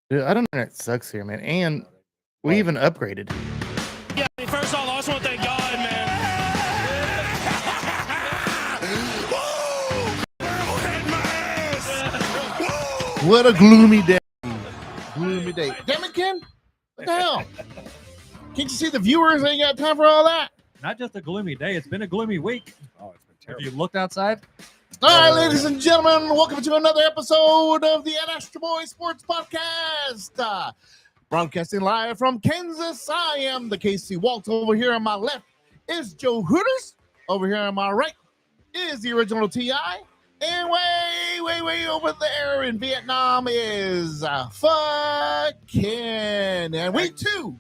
Dude, I don't know. It sucks here, man. And we even upgraded. Yeah, first off, I just want to thank God, man. What a gloomy day. Gloomy day. Damn it, Ken. What the hell? Can't you see the viewers ain't got time for all that? Not just a gloomy day, it's been a gloomy week. Oh, it's been terrible. Have you looked outside? All right, ladies and gentlemen, welcome to another episode of the Astro Boy Sports Podcast. Broadcasting live from Kansas, I am the KC Walt. Over here on my left is Joe Hooters. Over here on my right is the original T.I. And way over there in Vietnam is fucking. And we, too,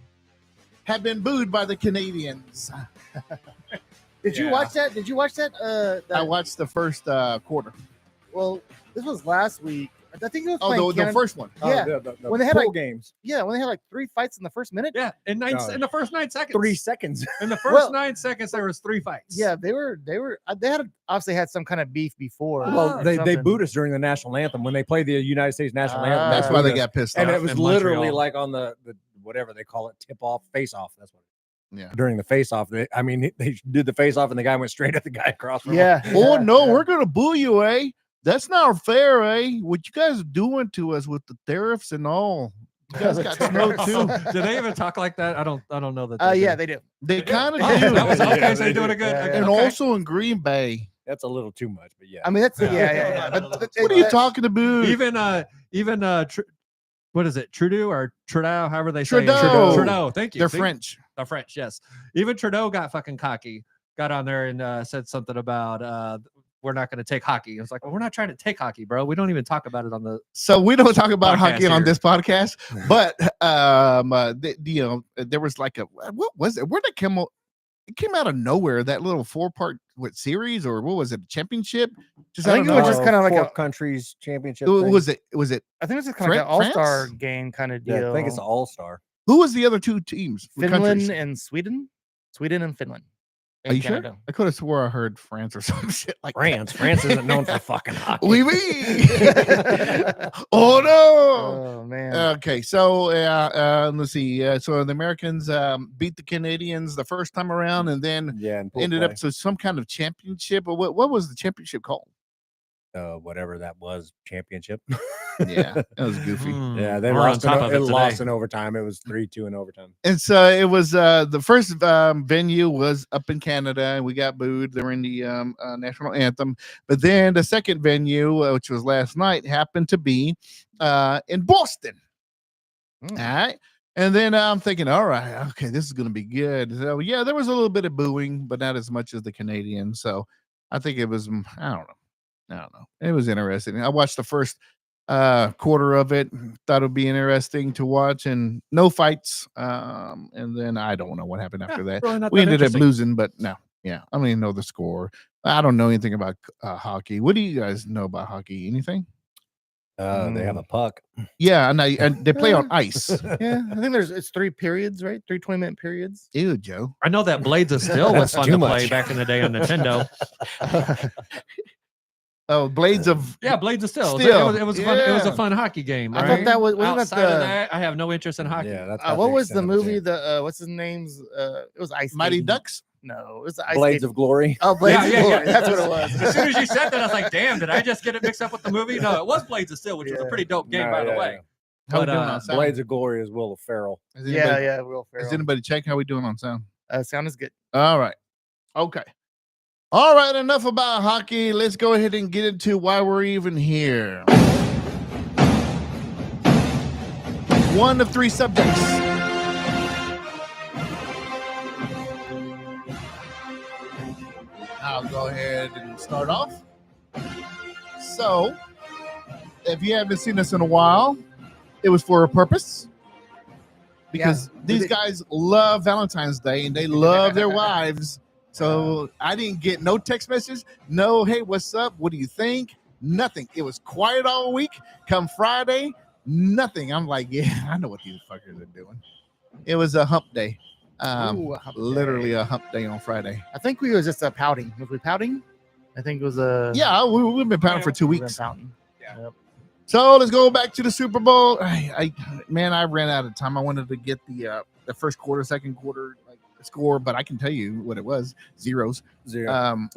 have been booed by the Canadians. Did you watch that? Did you watch that? I watched the first quarter. Well, this was last week. I think it was playing the first one. Yeah. The When they had, pool like- games. Yeah, when they had like 3 fights in the first minute. Yeah, in the first 9 seconds. 3 seconds. In the first Well- 9 seconds, there was 3 fights. Yeah, they had obviously had some kind of beef before. Well, or they something. booed us during the national anthem when they played the United States national anthem. Ah. That's why they got pissed And off. it was in literally Montreal. like on the whatever they call it, tip off, face off. That's what. Yeah. During the face off, they did the face off, and the guy went straight at the guy across from him. Yeah. Oh, yeah, no, yeah. we're going to boo you, eh? That's not fair, eh? What you guys are doing to us with the tariffs and all. You guys got snow, too. Do they even talk like that? I don't know that. Yeah, they do. They kind of Oh, do. that was okay. Yeah, So they you're doing do. a good. Yeah, a yeah. good- And okay. also in Green Bay. That's a little too much, but yeah. I mean, that's Yeah. yeah. What are you talking about? even what is it? Trudeau or Trudeau, however they say it. Trudeau. Trudeau. Thank you. They're See? French. The French, yes. Even Trudeau got fucking cocky. Got on there and said something about we're not going to take hockey. I was like, well, we're not trying to take hockey, bro. We don't even talk about it on the. So we don't talk about Podcast hockey on here. this podcast, but there was like what was it? Where did it come? It came out of nowhere. That little 4-part series, or what was it? Championship? Just I think it was just kind of like four a. countries championship. Who thing. was it? Was it I think it was just kind of like an France? all-star game kind of deal. Yeah, I think it's an all-star. who was the other two teams? What Finland countries? and Sweden. Sweden and Finland. Are And you sure? Canada. I could have swore I heard France or some shit like France. France isn't known for fucking hockey. Oui, oui. Oh no. Oh man. Okay, so let's see. So the Americans beat the Canadians the first time around, and then Yeah, and pool ended play. up to some kind of championship. Or what was the championship called? Whatever that was, championship. Yeah, that was goofy. Hmm, Yeah, they we're on lost. top of it Lost today. in overtime. It was 3-2 in overtime. And so it was the first venue was up in Canada, and we got booed during the national anthem. But then the second venue, which was last night, happened to be in Boston. All right. And then I'm thinking, all right, okay, this is going to be good. So, yeah, there was a little bit of booing, but not as much as the Canadians. So I think it was, I don't know. It was interesting. I watched the first quarter of it, thought it would be interesting to watch, and no fights. And then I don't know what happened after that. Really not We that ended up interesting. losing, but no. Yeah, I don't even know the score. I don't know anything about hockey. What do you guys know about hockey? Anything? They have a puck. Yeah, and they play on ice. Yeah, I think it's 3 periods, right? 3 20-minute periods. Ew, Joe. I know that Blades of Steel was That's fun too to much. play back in the day on Nintendo. Oh, Blades of Yeah, Blades of Steel. Steel. It was fun. It was a yeah. fun hockey game. I Right? thought that was wasn't that Outside of the that, I have no interest in hockey. Yeah, that's what was the movie? The what's his name's? It was Ice Mighty Skating. Ducks. No, it was the Ice Blades Skating. of Glory. Oh, Blades Yeah, of yeah, Glory. yeah. That's what it was. As soon as you said that, I was like, "Damn! Did I just get it mixed up with the movie?" No, it was Blades of Steel, which was a pretty dope game, No, by the yeah, way. yeah. How we But, doing on sound? Blades of Glory is Will Ferrell. Is anybody, Yeah, Will Is Ferrell. anybody check how we doing on sound? Sound is good. All right. Okay. All right. Enough about hockey. Let's go ahead and get into why we're even here. One of 3 subjects. I'll go ahead and start off. So, if you haven't seen us in a while, it was for a purpose. Because these guys love Valentine's Day and they love their wives. So I didn't get no text message, no, hey, what's up? What do you think? Nothing. It was quiet all week. Come Friday, nothing. I'm like, yeah, I know what these fuckers are doing. It was a hump day. Ooh, a hump Literally day. a hump day on Friday. I think we was just pouting. Was we pouting? I think it was a Yeah, we've been pouting for 2 we were weeks. pouting. Yeah. Yep. So let's go back to the Super Bowl. I ran out of time. I wanted to get the first quarter, second quarter score, but I can tell you what it was: zeros. Zero.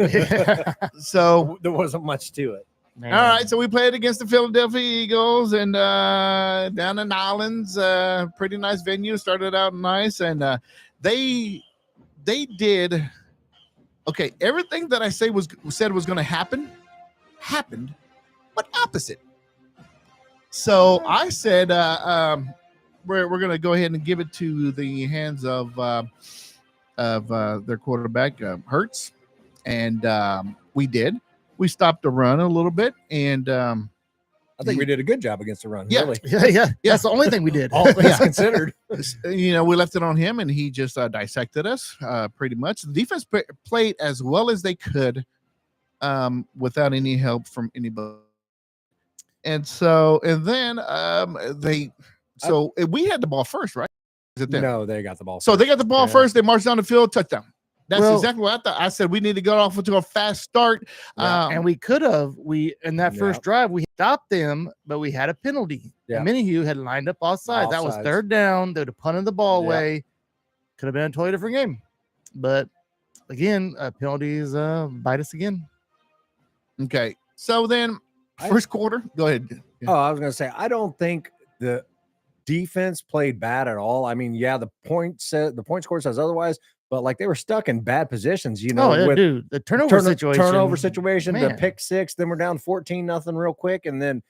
So There wasn't much to it. Man. all right, so we played against the Philadelphia Eagles and down in Islands, pretty nice venue. Started out nice, and they did okay. Everything that I said was going to happen happened, but opposite. So I said we're going to go ahead and give it to the hands of their quarterback Hurts, and we did. We stopped the run a little bit, and I think we did a good job against the run. Yeah. Really. Yeah. That's the only thing we did. All things considered. we left it on him, and he just dissected us pretty much. The defense played as well as they could without any help from anybody. And then we had the ball first, right? Is it them? No, they got the ball. So they got the ball Yeah. first. They marched down the field, touchdown. That's Well- exactly what I thought. I said we need to get off to a fast start. And we could have. In that first Yeah. drive, we stopped them, but we had a penalty. Yeah. And many of you had lined up all sides. That was Offsides. third down. They would have punted the ball Yeah. away. Could have been a totally different game. But again, penalties bite us again. Okay. So then first quarter, go ahead. Oh, I was going to say, I don't think the defense played bad at all. I mean, yeah, the point score says otherwise, but like they were stuck in bad positions, with dude, the turnover situation. the man. pick six, then we're down 14-0 real quick. And then,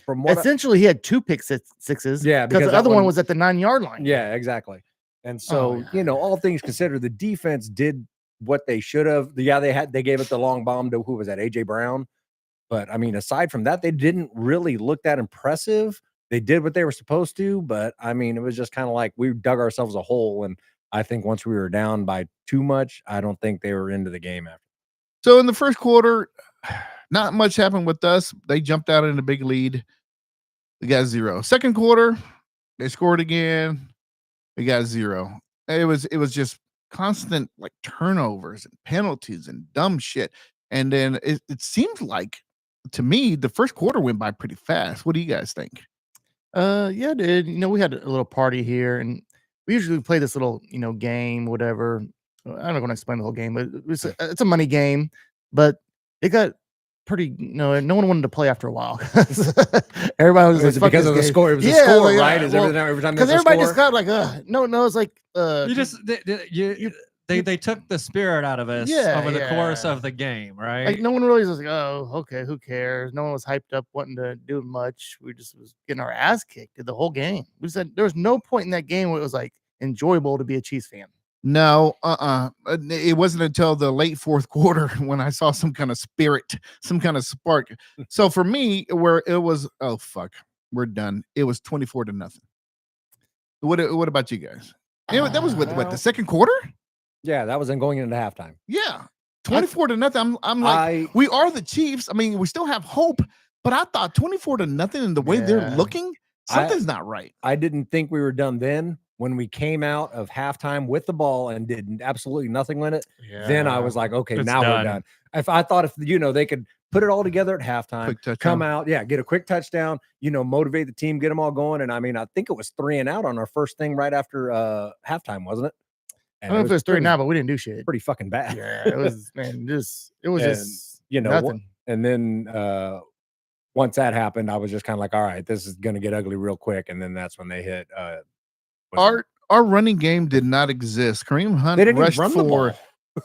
from what Essentially, he had two pick sixes. Yeah, because because the that other one one- was at the 9-yard line. yeah, exactly. And so, all things considered, the defense did what they should have. Yeah, they gave it the long bomb to who was that? AJ Brown. But I mean, aside from that, they didn't really look that impressive. They did what they were supposed to, but I mean, it was just kind of like we dug ourselves a hole. And I think once we were down by too much, I don't think they were into the game after. So in the first quarter, not much happened with us. They jumped out in a big lead. We got 0. Second quarter, they scored again. We got 0. It was just constant like turnovers and penalties and dumb shit. And then it seems like to me the first quarter went by pretty fast. What do you guys think? Yeah, dude. We had a little party here, and we usually play this little, game, whatever. I'm not going to explain the whole game, but it's a money game. But it got pretty, no one wanted to play after a while. Everybody was Was it like, because of the game." score? It was the Yeah, score, like, right? yeah, Is well, every time Because there's a everybody score? just got like, no, it's like, You just they took the spirit out of us Yeah, over the course yeah. of the game, right? like no one really was like, oh, okay, who cares? No one was hyped up wanting to do much. We just was getting our ass kicked the whole game. We said there was no point in that game where it was like enjoyable to be a Chiefs fan. No, it wasn't until the late fourth quarter when I saw some kind of spirit, some kind of spark. So for me, where it was, oh fuck, we're done. It was 24-0. What about you guys? That was what the second quarter? Yeah, that was in going into halftime. Yeah, 24-0. I'm like, we are the Chiefs. I mean, we still have hope, but I thought 24-0 in the way they're Yeah. looking, something's not right. I didn't think we were done then. When we came out of halftime with the ball and did absolutely nothing with it, then I was like, okay, It's now done. we're done. I thought if they could put it all together at halftime, Quick touchdown. come out, get a quick touchdown, motivate the team, get them all going. And I mean, I think it was 3 and out on our first thing right after halftime, wasn't it? I And don't know if it was 3 pretty- now, but we didn't do shit. pretty fucking bad. Yeah, it was, man, it was And, just nothing. nothing. And then once that happened, I was just kind of like, all right, this is going to get ugly real quick. And then that's when they hit. Our running game did not exist. Kareem Hunt They didn't even rushed run the for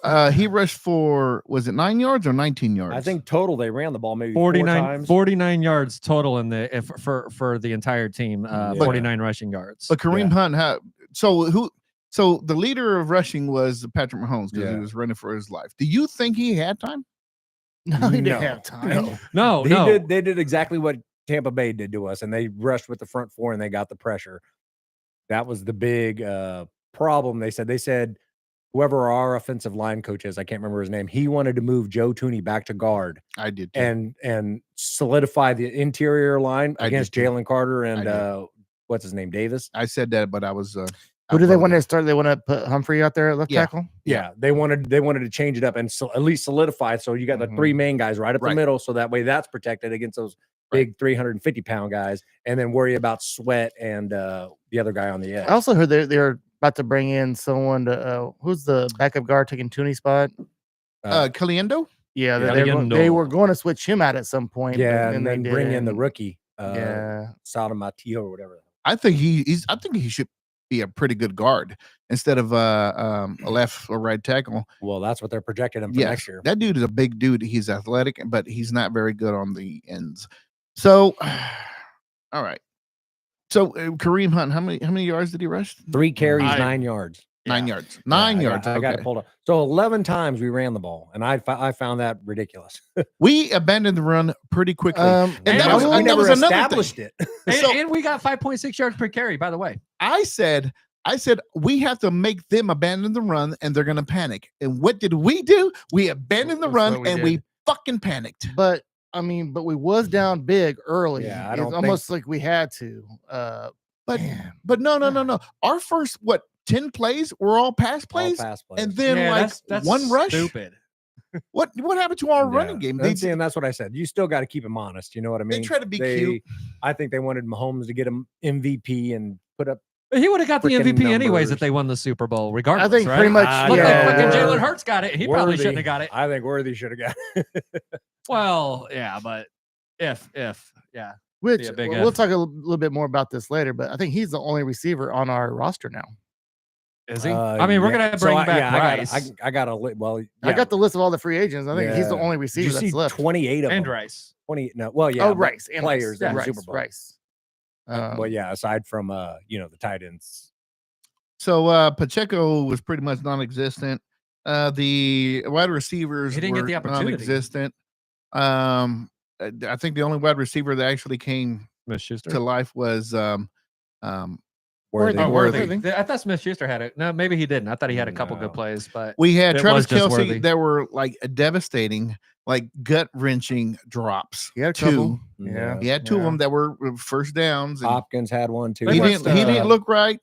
ball. he rushed for, was it 9 yards or 19 yards? I think total they ran the ball maybe 49 4 times. yards total in the for the entire team. Yeah. 49 rushing yards. But Kareem Hunt had so the leader of rushing was Patrick Mahomes because Yeah. he was running for his life. Do you think he had time? No, he No. didn't have time. No, no. They did exactly what Tampa Bay did to us, and they rushed with the front four and they got the pressure. That was the big problem. They said whoever our offensive line coach is, I can't remember his name, he wanted to move Joe Tooney back to guard I did too. and solidify the interior line I against did too. Jalen Carter I and did. what's his name, Davis. I said that, but I was Who do they want to start? They want to put Humphrey out there at left Yeah. tackle? Yeah, they wanted to change it up and at least solidify. So you got the Mhm. 3 main guys right up Right. the middle, so that way that's protected against those big 350-pound guys, and then worry about Sweat and the other guy on the edge. I also heard they're about to bring in someone to who's the backup guard taking Tooney's spot. Caliendo. Yeah, Yeah, they were going to switch him out at some point. Yeah, but and then they bring in the didn't. rookie, Yeah, Salamatillo or whatever. I think I think he should be a pretty good guard instead of a left or right tackle. Well, that's what they're projecting him for Yeah, next year. that dude is a big dude. He's athletic, but he's not very good on the ends. So, all right. So Kareem Hunt, how many yards did he rush? 3 carries, 9 yards. 9 yards. 9 yards. I got to Okay. pull up. So 11 times we ran the ball, and I found that ridiculous. We abandoned the run pretty quickly. and that I was- will- and that never was another thing. established it. And we got 5.6 yards per carry, by the way. I said we have to make them abandon the run, and they're going to panic. And what did we do? We abandoned the That's run, what we and did. we fucking panicked. but I mean, but we was down big early. Yeah, I It's don't almost like we had to. But Man. but no. Our first 10 plays were all pass All plays, pass plays. and then Yeah, like one rush. Stupid. What happened to our Yeah. running game? And that's what I said. You still got to keep them honest. You know what I mean? They try to be cute. I think they wanted Mahomes to get him MVP and put up. But he would have got the Freaking MVP anyways numbers. if they won the Super Bowl, regardless. I think right? pretty much. Yeah. Look like fucking Yeah. Jalen Hurts got it. He probably shouldn't have got it. I think Worthy should have got it. Well, yeah, but if, yeah. Which be a big we'll F. talk a little bit more about this later, but I think he's the only receiver on our roster now. Is he? I mean, we're Yeah. gonna bring back I Rice I got a well. I got the list of all the free agents. I think he's the Yeah. only Did receiver you that's see left. 28 of and them? Rice. 20. No, well, yeah. Oh, but Rice and players Rice. in the Rice, Super Bowl. Rice. Well, yeah. Aside from the tight ends. So Pacheco was pretty much non-existent. The wide receivers He didn't get were the opportunity. non-existent. I think the only wide receiver that actually came Smith Schuster. to life was Worthy. Oh, Worthy. Worthy. I thought Smith Schuster had it. No, maybe he didn't. I thought he had a couple No. good plays, but We had It Travis was just Kelce Worthy. that were like devastating, like gut wrenching drops. He had a Two. couple. Yeah. He had two of Yeah. them that were first downs. And Hopkins had one too. he must, didn't. He didn't look right.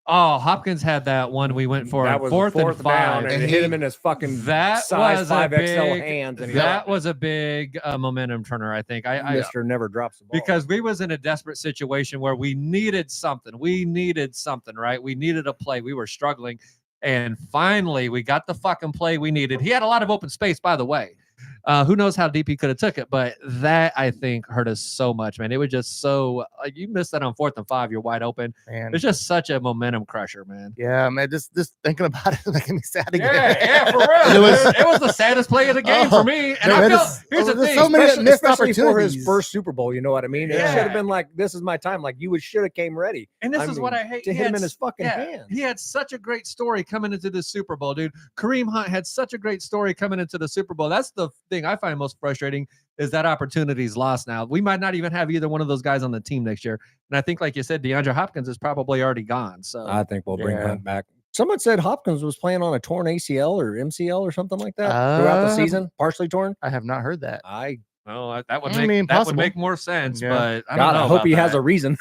Hopkins had that one we went for that on was fourth and down, 5. and And it hit he- him in his fucking That size was a 5XL big- hands. And That was a big momentum turner, I think. I Mister never drops the ball because we was in a desperate situation where we needed something. Right? We needed a play. We were struggling. And finally, we got the fucking play we needed. He had a lot of open space, by the way. Who knows how deep he could have took it, but that I think hurt us so much, man. It was just so like you missed that on 4th and 5. You're wide open. Man. It's just such a momentum crusher, man. Yeah, man. Just thinking about it is making me sad again. Yeah, for real. It was- It was the saddest play of the game for me. And I man, feel it's- here's the there's thing. so many especially, missed especially for his opportunities. first Super Bowl. You know what I mean? It Yeah. should have been like, this is my time. Like you should have came ready. And this I is what mean, I hate. to He hit him had in his fucking hand. He had such a great story coming into the Super Bowl, dude. Kareem Hunt had such a great story coming into the Super Bowl. That's the thing I find most frustrating is that opportunity's lost now. We might not even have either one of those guys on the team next year. And I think, like you said, DeAndre Hopkins is probably already gone. So I think we'll bring Yeah. Hunt back. Someone said Hopkins was playing on a torn ACL or MCL or something like that throughout the season, partially torn. I have not heard that. well, that would I make mean, that would possible. make more sense. Yeah. But I don't God, know. I hope about he has that. a reason.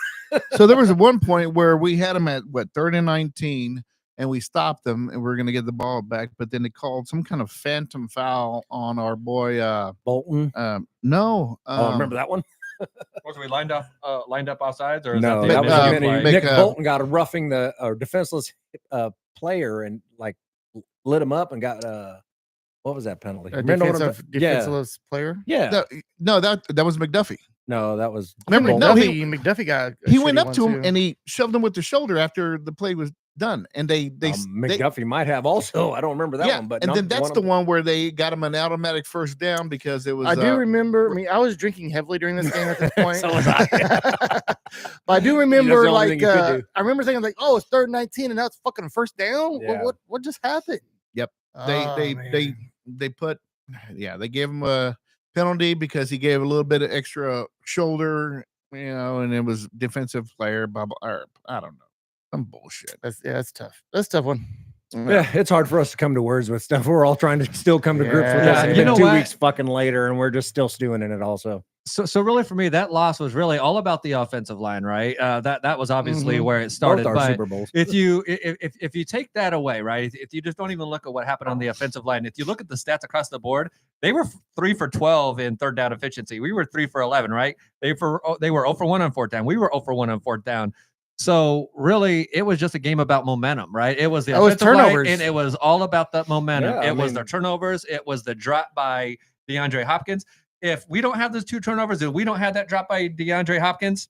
So there was one point where we had him at 3rd and 19, and we stopped them, and we are going to get the ball back. But then they called some kind of phantom foul on our boy. Bolton. No, Remember that one? Was we lined up offsides or is No, that, that the was Mick- initial when play? Mick- Nick Bolton got a roughing the defenseless player and like lit him up and got what was that penalty? A Remember what I'm- defenseless player. Yeah. no, that was McDuffie. No, that was Remember, Bolton. no, McDuffie got. a He went shitty up to one, him too. and he shoved him with the shoulder after the play was done, and they McDuffie might have also. I don't remember that yeah, one, but and no, then that's the one where they got him an automatic first down because it was. I do remember. I mean, I was drinking heavily during this game at this point. So was I. But I do the remember, only like, thing you could do. I remember saying, like, "Oh, it's 3rd and 19, and now it's fucking first down. Yeah. What just happened?" Yep. Oh, man. They put, yeah, they gave him a penalty because he gave a little bit of extra shoulder, and it was defensive player, blah, blah, or I don't know, some bullshit. That's tough. That's a tough one. Yeah, it's hard for us to come to words with stuff. We're all trying to still come to grips with Yeah, this. you You know know, 2 what? weeks fucking later, and we're just still stewing in it. Also, So really for me, that loss was really all about the offensive line, right? That was obviously where it started. both our But Super Bowls. if you take that away, right? If you just don't even look at what happened on the offensive line, if you look at the stats across the board, they were 3 for 12 in third down efficiency. We were 3 for 11, right? They were 0 for 1 on fourth down. We were 0 for 1 on fourth down. So really, it was just a game about momentum, right? It was the offensive line, turnovers. and it was all about that momentum. Yeah, It was the turnovers. It was the drop by DeAndre Hopkins. If we don't have those 2 turnovers, if we don't have that drop by DeAndre Hopkins,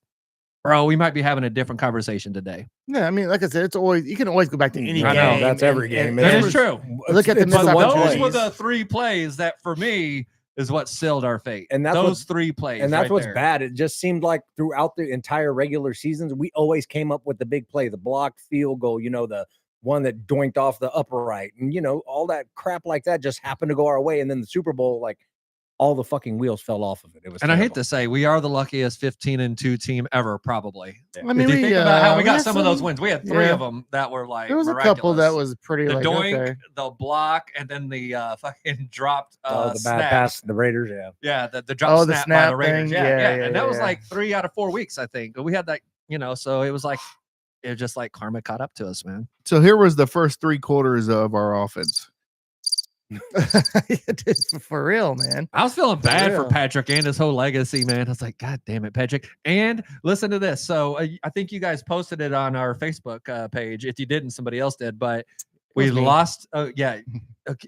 bro, we might be having a different conversation today. Yeah, I mean, like I said, it's always you can always go back to any I game. know, that's every game. That It's- is true. Look at the it's missed one Those play. were the 3 plays that, for me, is what sealed our fate. And that's those what's- 3 plays. And that's right what's there. bad. It just seemed like throughout the entire regular seasons, we always came up with the big play, the blocked field goal, the one that doinked off the upper right, and all that crap like that just happened to go our way. And then the Super Bowl, like all the fucking wheels fell off of it. It was, And I hate terrible. to say, we are the luckiest 15-2 team ever, probably. I If mean, you think about how we got had some of those wins, we had 3 yeah. of them that were like There was a couple that miraculous. was pretty The like doink, okay. the block, and then the fucking dropped Oh, the bad snap. pass, the Raiders, yeah. Yeah, the drop Oh, the snap, by the snap Raiders. thing. Yeah, Yeah, yeah, yeah, and that was yeah. like 3 out of 4 weeks, I think. But we had that, so it was just like karma caught up to us, man. So here was the first 3 quarters of our offense. Dude, for real, man. I was feeling bad for real. Patrick and his whole legacy, man. I was like, God damn it, Patrick. And listen to this. So I think you guys posted it on our Facebook page. If you didn't, somebody else did. But we was me. lost. Yeah,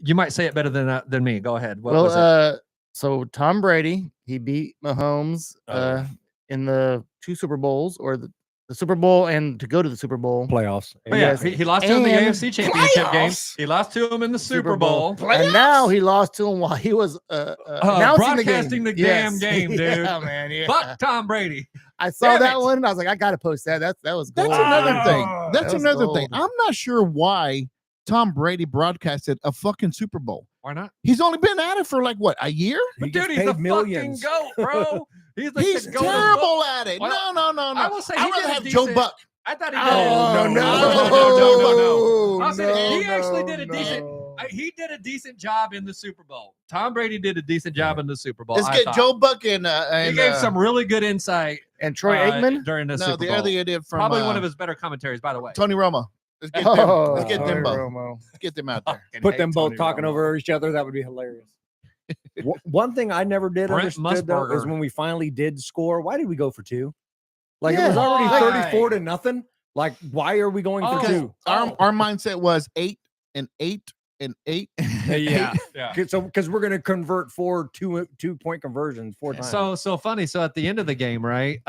you might say it better than me. Go ahead. What was it? So Tom Brady, he beat Mahomes Oh. in the 2 Super Bowls, or the Super Bowl and to go to the Super Bowl. Playoffs. Oh, yeah, yes. he lost to him in the And AFC Championship game. playoffs? He lost to him in the Super Bowl. And now he lost to him while he was announcing Broadcasting the damn game, dude. Yeah, man. Yeah. Fuck Tom Brady. I saw Damn that it. one and I was like, I gotta post that. That was That's gold. another thing. That That's was another thing. gold. I'm not sure why Tom Brady broadcasted a fucking Super Bowl. Why not? He's only been at it for like what, a year? He But gets dude, he's the paid millions. fucking goat, bro. He's the He's goat of terrible at it. Well, No. I will say I'd he did rather a have Joe decent- Buck. I thought he did. Oh, no. No. I said he No, actually did a decent. no. He did a decent job in the Super Bowl. Tom Brady did a decent job in the Super Bowl. Let's I get thought. Joe Buck and He gave some really good insight. And Troy Aikman. during the no, Super the Bowl. other idiot from Probably one of his better commentaries, by the way. Tony Romo. Let's get them. Oh, Let's get them Tony both. Romo. Let's get them out there. Fucking Put hate them both Tony talking Romo. over each other. That would be hilarious. One thing I never did Brent understood though is Musburger. when we finally did score, why did we go for 2? Like it Yeah. was already Why? 34 to nothing. Like, why are we going for Oh. 2? Our mindset was 8 and 8 and 8. Yeah. So because we're gonna convert 4 2-point conversions 4 times. So funny. So at the end of the game, right?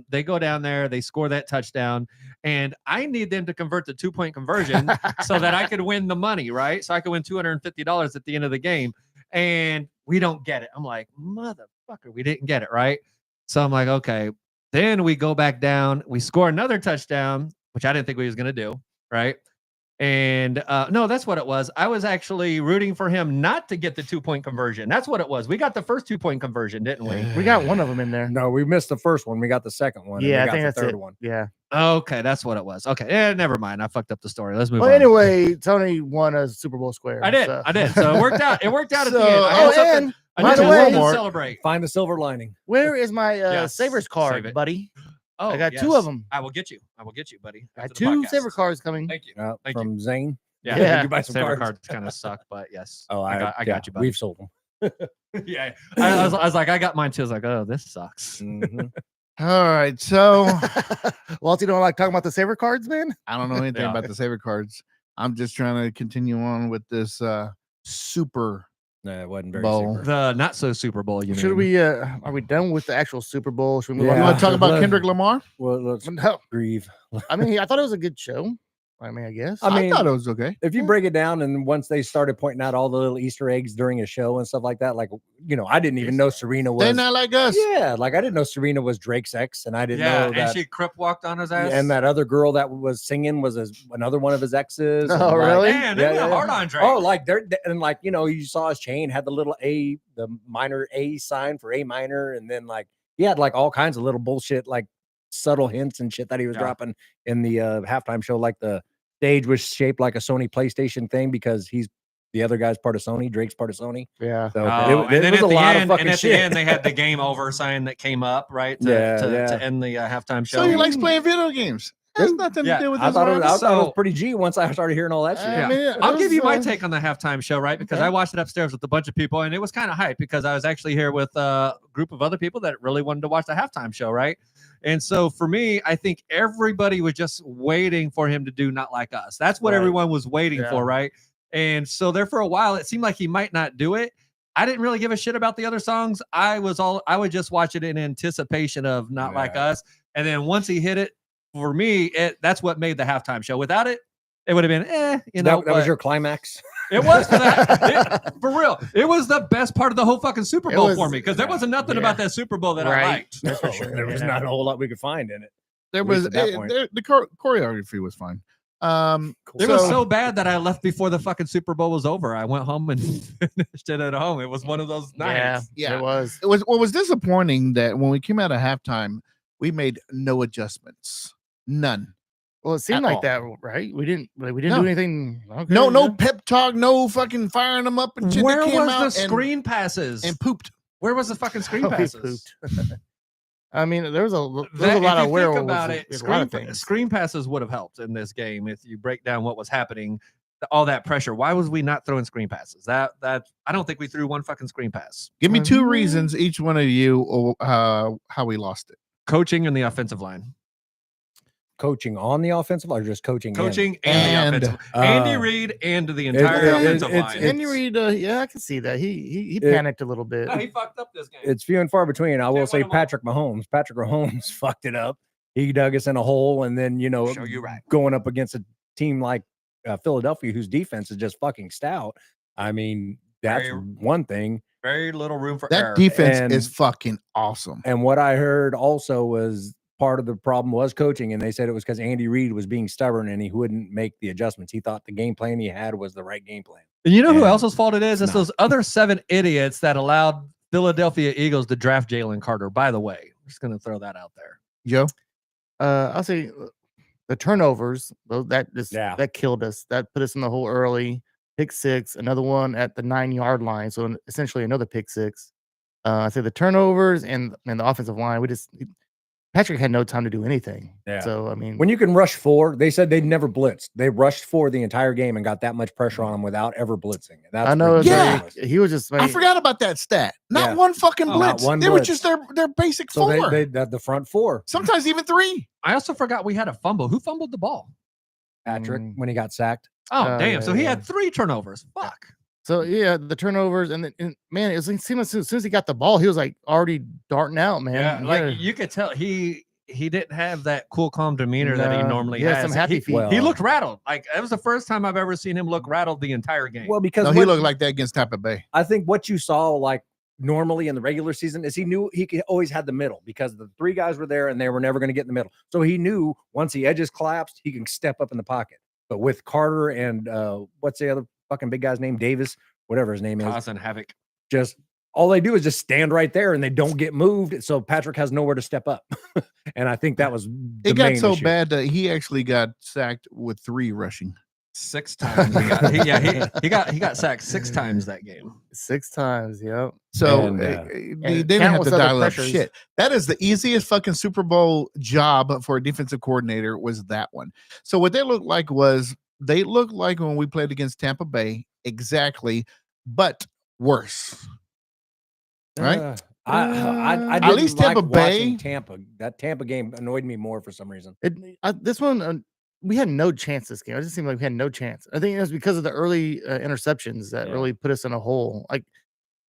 They go down there, they score that touchdown, and I need them to convert the 2-point conversion so that I could win the money, right? So I could win $250 at the end of the game, and we don't get it. I'm like, motherfucker, we didn't get it, right? So I'm like, okay. Then we go back down, we score another touchdown, which I didn't think we was gonna do, right? And no, that's what it was. I was actually rooting for him not to get the 2-point conversion. That's what it was. We got the first 2-point conversion, didn't we? We got one of them in there. No, we missed the first one. We got the second one. and Yeah, we I got think the that's third it. one. Yeah. Okay, that's what it was. Okay, never mind. I fucked up the story. Let's move Well, on. anyway, Tony won a Super Bowl square. I did. so- I did. So it worked out. It worked out at the So- end. I had something. and I by did the a way- little more celebrate. Find the silver lining. where is my Yes, Sabres save card, it. buddy? Oh, I got yes. 2 of them. I will get you. I will get you, buddy. I got after the 2 podcast. Sabre cards coming. Thank you. Thank you. from Zane. Yeah, Yeah. You buy some Saber cards. cards kind of suck, but yes. Oh, I got you, buddy. We've sold them. Yeah, I was like, I got mine too. I was like, oh, this sucks. Mhm. All right. So Walt, you don't like talking about the Sabre cards, man? I don't know anything Yeah. about the Saber cards. I'm just trying to continue on with this Super No, it wasn't very Bowl. super. The not so Super Bowl. You Should mean? we? Are we done with the actual Super Bowl? Should we move Yeah. You on? want to talk about Let- Kendrick Lamar? Well, let's No, grieve. I mean, I thought it was a good show. I mean, I guess. I I mean, thought it was okay. if you break it down, and once they started pointing out all the little Easter eggs during a show and stuff like that, like I didn't even know Serena was. They're not like us. Yeah, like I didn't know Serena was Drake's ex, and I didn't Yeah, know and that. she crip walked on his ass. And that other girl that was singing was another one of his exes. Oh, and, like, really? Man, Yeah, they went yeah. hard on Drake. Oh, like and like you saw his chain had the little A, the minor A sign for A minor, and then like he had like all kinds of little bullshit, like subtle hints and shit that he was Yeah. dropping in the halftime show, like the stage was shaped like a Sony PlayStation thing because the other guy's part of Sony. Drake's part of Sony. Yeah. So Oh, it and then was at a the lot of end, fucking and at shit. the end, they had the game over sign that came up, right? To end the halftime show. So he likes playing video games. Has nothing Yeah, to do with I this. thought it was So- pretty G once I started hearing all that shit. I mean, I'll give you my those, take on the halftime show, right? Because okay. I watched it upstairs with a bunch of people, and it was kind of hype because I was actually here with a group of other people that really wanted to watch the halftime show, right? And so for me, I think everybody was just waiting for him to do Not Like Us. That's what Right. everyone was waiting Yeah. for, right? And so there for a while, it seemed like he might not do it. I didn't really give a shit about the other songs. I would just watch it in anticipation of Not Like Us. And then once he hit it, for me, that's what made the halftime show. Without it, it would have been, That was your climax. It was for real. It was the best part of the whole fucking Super It Bowl was- for me because there wasn't nothing yeah. about that Super Bowl that I Right. liked. That's for sure. There was yeah. not a whole lot we could find in it. There At was least at that point. the choreography was fine. It was so bad that I left before the fucking Super Bowl was over. I went home and finished it at home. It was one of those nights. Yeah. It was. It was what was disappointing that when we came out of halftime, we made no adjustments, none. Well, it seemed At like all. that, right? We didn't No. do anything. Okay, No yeah. pep talk, no fucking firing them up and shit. Where They came was out the and- screen passes? and pooped. Where was the fucking screen Oh, we passes? pooped. I mean, there was a lot If of you think werewolves. about it, There's a lot of things. screen passes would have helped in this game if you break down what was happening, all that pressure. Why was we not throwing screen passes? That I don't think we threw one fucking screen pass. Give me two Mhm. reasons, each one of you, how we lost it. Coaching and the offensive line. Coaching on the offensive line or just coaching? Coaching And, the offensive. Andy uh, Reid and the entire it- offensive it's- line. Andy Reid, yeah, I can see that. He It- panicked a little bit. No, he fucked up this game. It's few and far between. I will Can't say win 'em all. Patrick Mahomes. Patrick Mahomes fucked it up. He dug us in a hole, and then Show you right. going up against a team like Philadelphia, whose defense is just fucking stout. I mean, that's Very- one thing. Very little room for That error. defense And- is fucking awesome. And what I heard also was part of the problem was coaching, and they said it was because Andy Reid was being stubborn and he wouldn't make the adjustments. He thought the game plan he had was the right game plan. And you know who And else's fault it is? It's not. those other 7 idiots that allowed Philadelphia Eagles to draft Jalen Carter. By the way, I'm just going to throw that out there. Joe, I'll say the turnovers. Yeah. That killed us. That put us in the hole early. Pick 6, another one at the 9-yard line. So essentially another pick 6. I say the turnovers and the offensive line. Patrick had no time to do anything. Yeah. So I mean, When you can rush 4, they said they'd never blitzed. They rushed 4 the entire game and got that much pressure on them without ever blitzing. That's I know. ridiculous. He was just. I forgot about that stat. Not Yeah. one fucking Oh, not blitz. one They were blitz. just their basic So 4. they the front 4. Sometimes even 3. I also forgot we had a fumble. Who fumbled the ball? Patrick when he got sacked. Oh, Oh, damn. yeah, So he yeah. had 3 turnovers. Fuck. So yeah, the turnovers and man, it seemed as soon as he got the ball, he was like already darting out, man. Yeah, You like gotta- you could tell he didn't have that cool, calm demeanor that he No, normally he had has. some happy feet. well, He looked rattled. Like that was the first time I've ever seen him look rattled the entire game. Well, because No, he what- looked like that against Tampa Bay. I think what you saw like normally in the regular season is he knew always had the middle because the 3 guys were there and they were never going to get in the middle. So he knew once the edges collapsed, he can step up in the pocket. But with Carter and what's the other fucking big guy's name? Davis, whatever his name is. causing havoc. Just all they do is just stand right there and they don't get moved. So Patrick has nowhere to step up. And I think that was the It got main so issue. bad that he actually got sacked with 3 rushing. 6 times. He got sacked 6 times that game. 6 times. Yep. So And, they didn't have countless to other dial up pressures. shit. That is the easiest fucking Super Bowl job for a defensive coordinator was that one. So what they looked like was they looked like when we played against Tampa Bay, exactly, but worse. Right? I At didn't least like Tampa watching Bay- Tampa. That Tampa game annoyed me more for some reason. This one, we had no chance this game. It just seemed like we had no chance. I think it was because of the early interceptions that Yeah. really put us in a hole. Like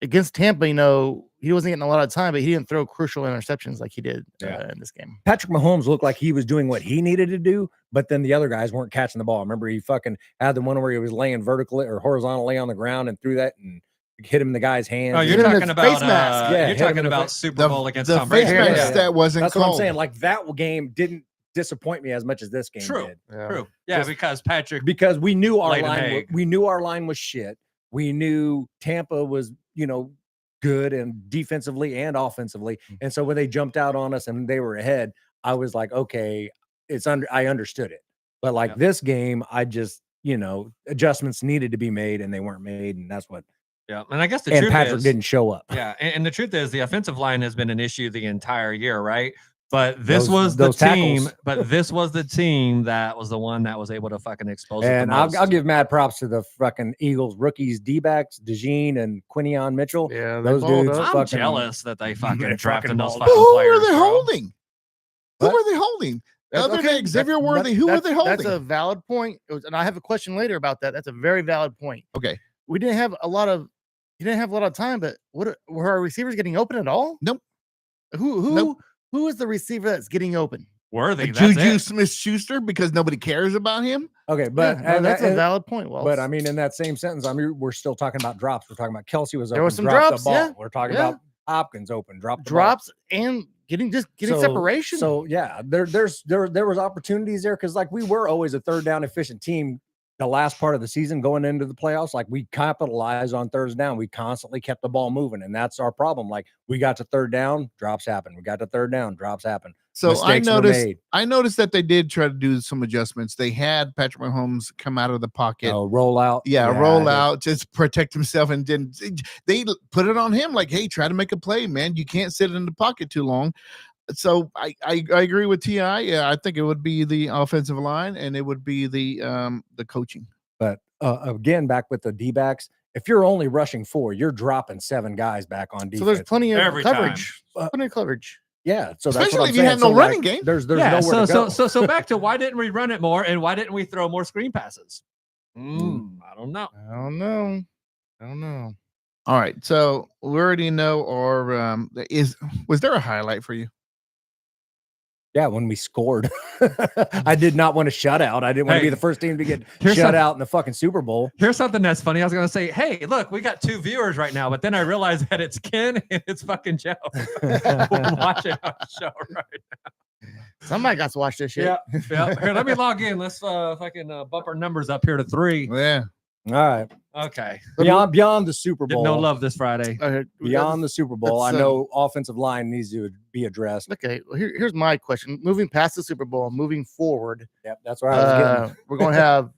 against Tampa, he wasn't getting a lot of time, but he didn't throw crucial interceptions like he did Yeah. in this game. Patrick Mahomes looked like he was doing what he needed to do, but then the other guys weren't catching the ball. Remember, he fucking had the one where he was laying vertically or horizontally on the ground and threw that and hit him in the guy's hands. Oh, you're hit him in talking his about face mask. Yeah, you're hit him talking in the about face. Super Bowl against The Tom face Brady. mask Yeah. that wasn't That's what I'm called. saying. Like that game didn't disappoint me as much as this game True. did. Yeah. True. Yeah, Just- because Patrick Because we knew our Laid an line. egg. We knew our line was shit. We knew Tampa was, good and defensively and offensively. And so when they jumped out on us and they were ahead, I was like, okay, I understood it. But like Yep. this game, I just, adjustments needed to be made and they weren't made. And that's what, Yeah. And I guess the and truth Patrick is, didn't show up. yeah. And the truth is the offensive line has been an issue the entire year, right? But this was those the team, tackles. but this was the team that was the one that was able to fucking expose it the And I'll most. give mad props to the fucking Eagles rookies, D-backs, DeJean and Quinion Mitchell. Yeah, they Those balled dudes up. I'm fucking- jealous that they fucking They drafted fucking those balled. fucking But who players. were they bro. holding? Who That- were they holding? That's Other okay. than Xavier Worthy, who were they holding? That's a valid point. And I have a question later about that. That's a very valid point. Okay. We didn't have a lot of time, but were our receivers getting open at all? Nope. Who is the receiver that's getting open? Worthy. That's Juju it. Smith-Schuster because nobody cares about him. Okay, but Yeah, no, that's a and- valid point. Well, But I mean, in that same sentence, we're still talking about drops. We're talking about Kelsey was open, There were some dropped drops, the ball. yeah. We're talking Yeah. about Hopkins open, dropped the drops and getting ball. separation. So yeah, there was opportunities there because like we were always a third down efficient team. The last part of the season going into the playoffs, like we capitalized on third down. We constantly kept the ball moving, and that's our problem. Like we got to third down, drops happen. We got to third down, drops happen. So Mistakes were made. I noticed that they did try to do some adjustments. They had Patrick Mahomes come out of the pocket. Roll out. Roll out, just protect himself, and then they put it on him like, hey, try to make a play, man. You can't sit in the pocket too long. So I agree with Ti. Yeah, I think it would be the offensive line and it would be the coaching. But again, back with the D-backs, if you're only rushing 4, you're dropping 7 guys back on defense. So there's plenty of Every coverage. time. Plenty of coverage. Yeah, so that's Especially what I'm if you saying. have no So, running like, game. There's Yeah. nowhere to go. So back to why didn't we run it more and why didn't we throw more screen passes? I don't know. I don't know. All right, so we already know. Or was there a highlight for you? Yeah, when we scored, I did not want to shut out. I didn't want to Hey, be the first team to get here's shut some- out in the fucking Super Bowl. Here's something that's funny. I was gonna say, hey, look, we got 2 viewers right now, but then I realized that it's Ken and it's fucking Joe watching our show right Somebody got to watch this shit. now. Yeah. Here, let me log in. Let's fucking bump our numbers up here to 3. Yeah. All right, Okay. beyond the Super Bowl, No love this Friday. beyond the Super Bowl, I let's, know offensive line needs to be addressed. Okay, well, here's my question. Moving past the Super Bowl, moving forward, Yep, that's where I was getting. we're going to have.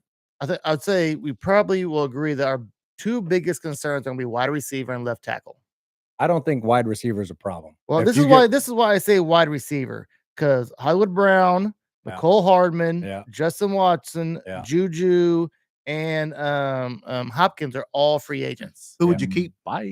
I'd say we probably will agree that our 2 biggest concerns are going to be wide receiver and left tackle. I don't think wide receiver is a problem. Well, If this you is why I say wide receiver, because Hollywood Brown, Yeah. Nicole Hardman, Yeah. Justin Watson, Yeah. Juju, and Hopkins are all free agents, Who would you keep? Bye.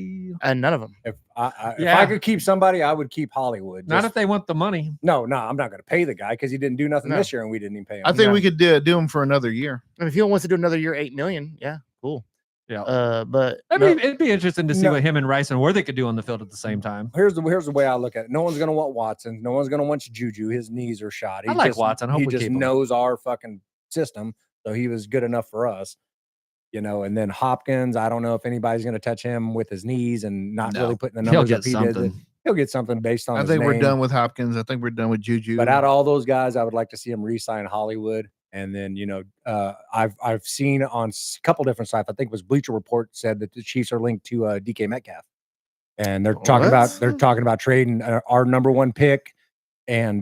and none of them. If I Yeah. could keep somebody, I would keep Hollywood. Not Just- if they want the money. no, I'm not going to pay the guy because he didn't do nothing No. this year and we didn't even pay him. I think we could do him for another year. And if he wants to do another year, $8 million, yeah, cool. Yeah. But I mean, it'd be interesting to see No. what him and Rice and Worthy could do on the field at the same time. Here's the way I look at it. No one's going to want Watson. No one's going to want Juju. His knees are shot. I like Watson. I hope he we just keep him. knows our fucking system, so he was good enough for us. And then Hopkins, I don't know if anybody's going to touch him with his knees and not No. really putting the He'll numbers get up he did. something. He'll get something based on I his think we're name. done with Hopkins. I think we're done with Juju. But out of all those guys, I would like to see him re-sign Hollywood. And then, I've seen on a couple different sites. I think it was Bleacher Report said that the Chiefs are linked to DK Metcalf, and they're talking about trading our number 1 pick, and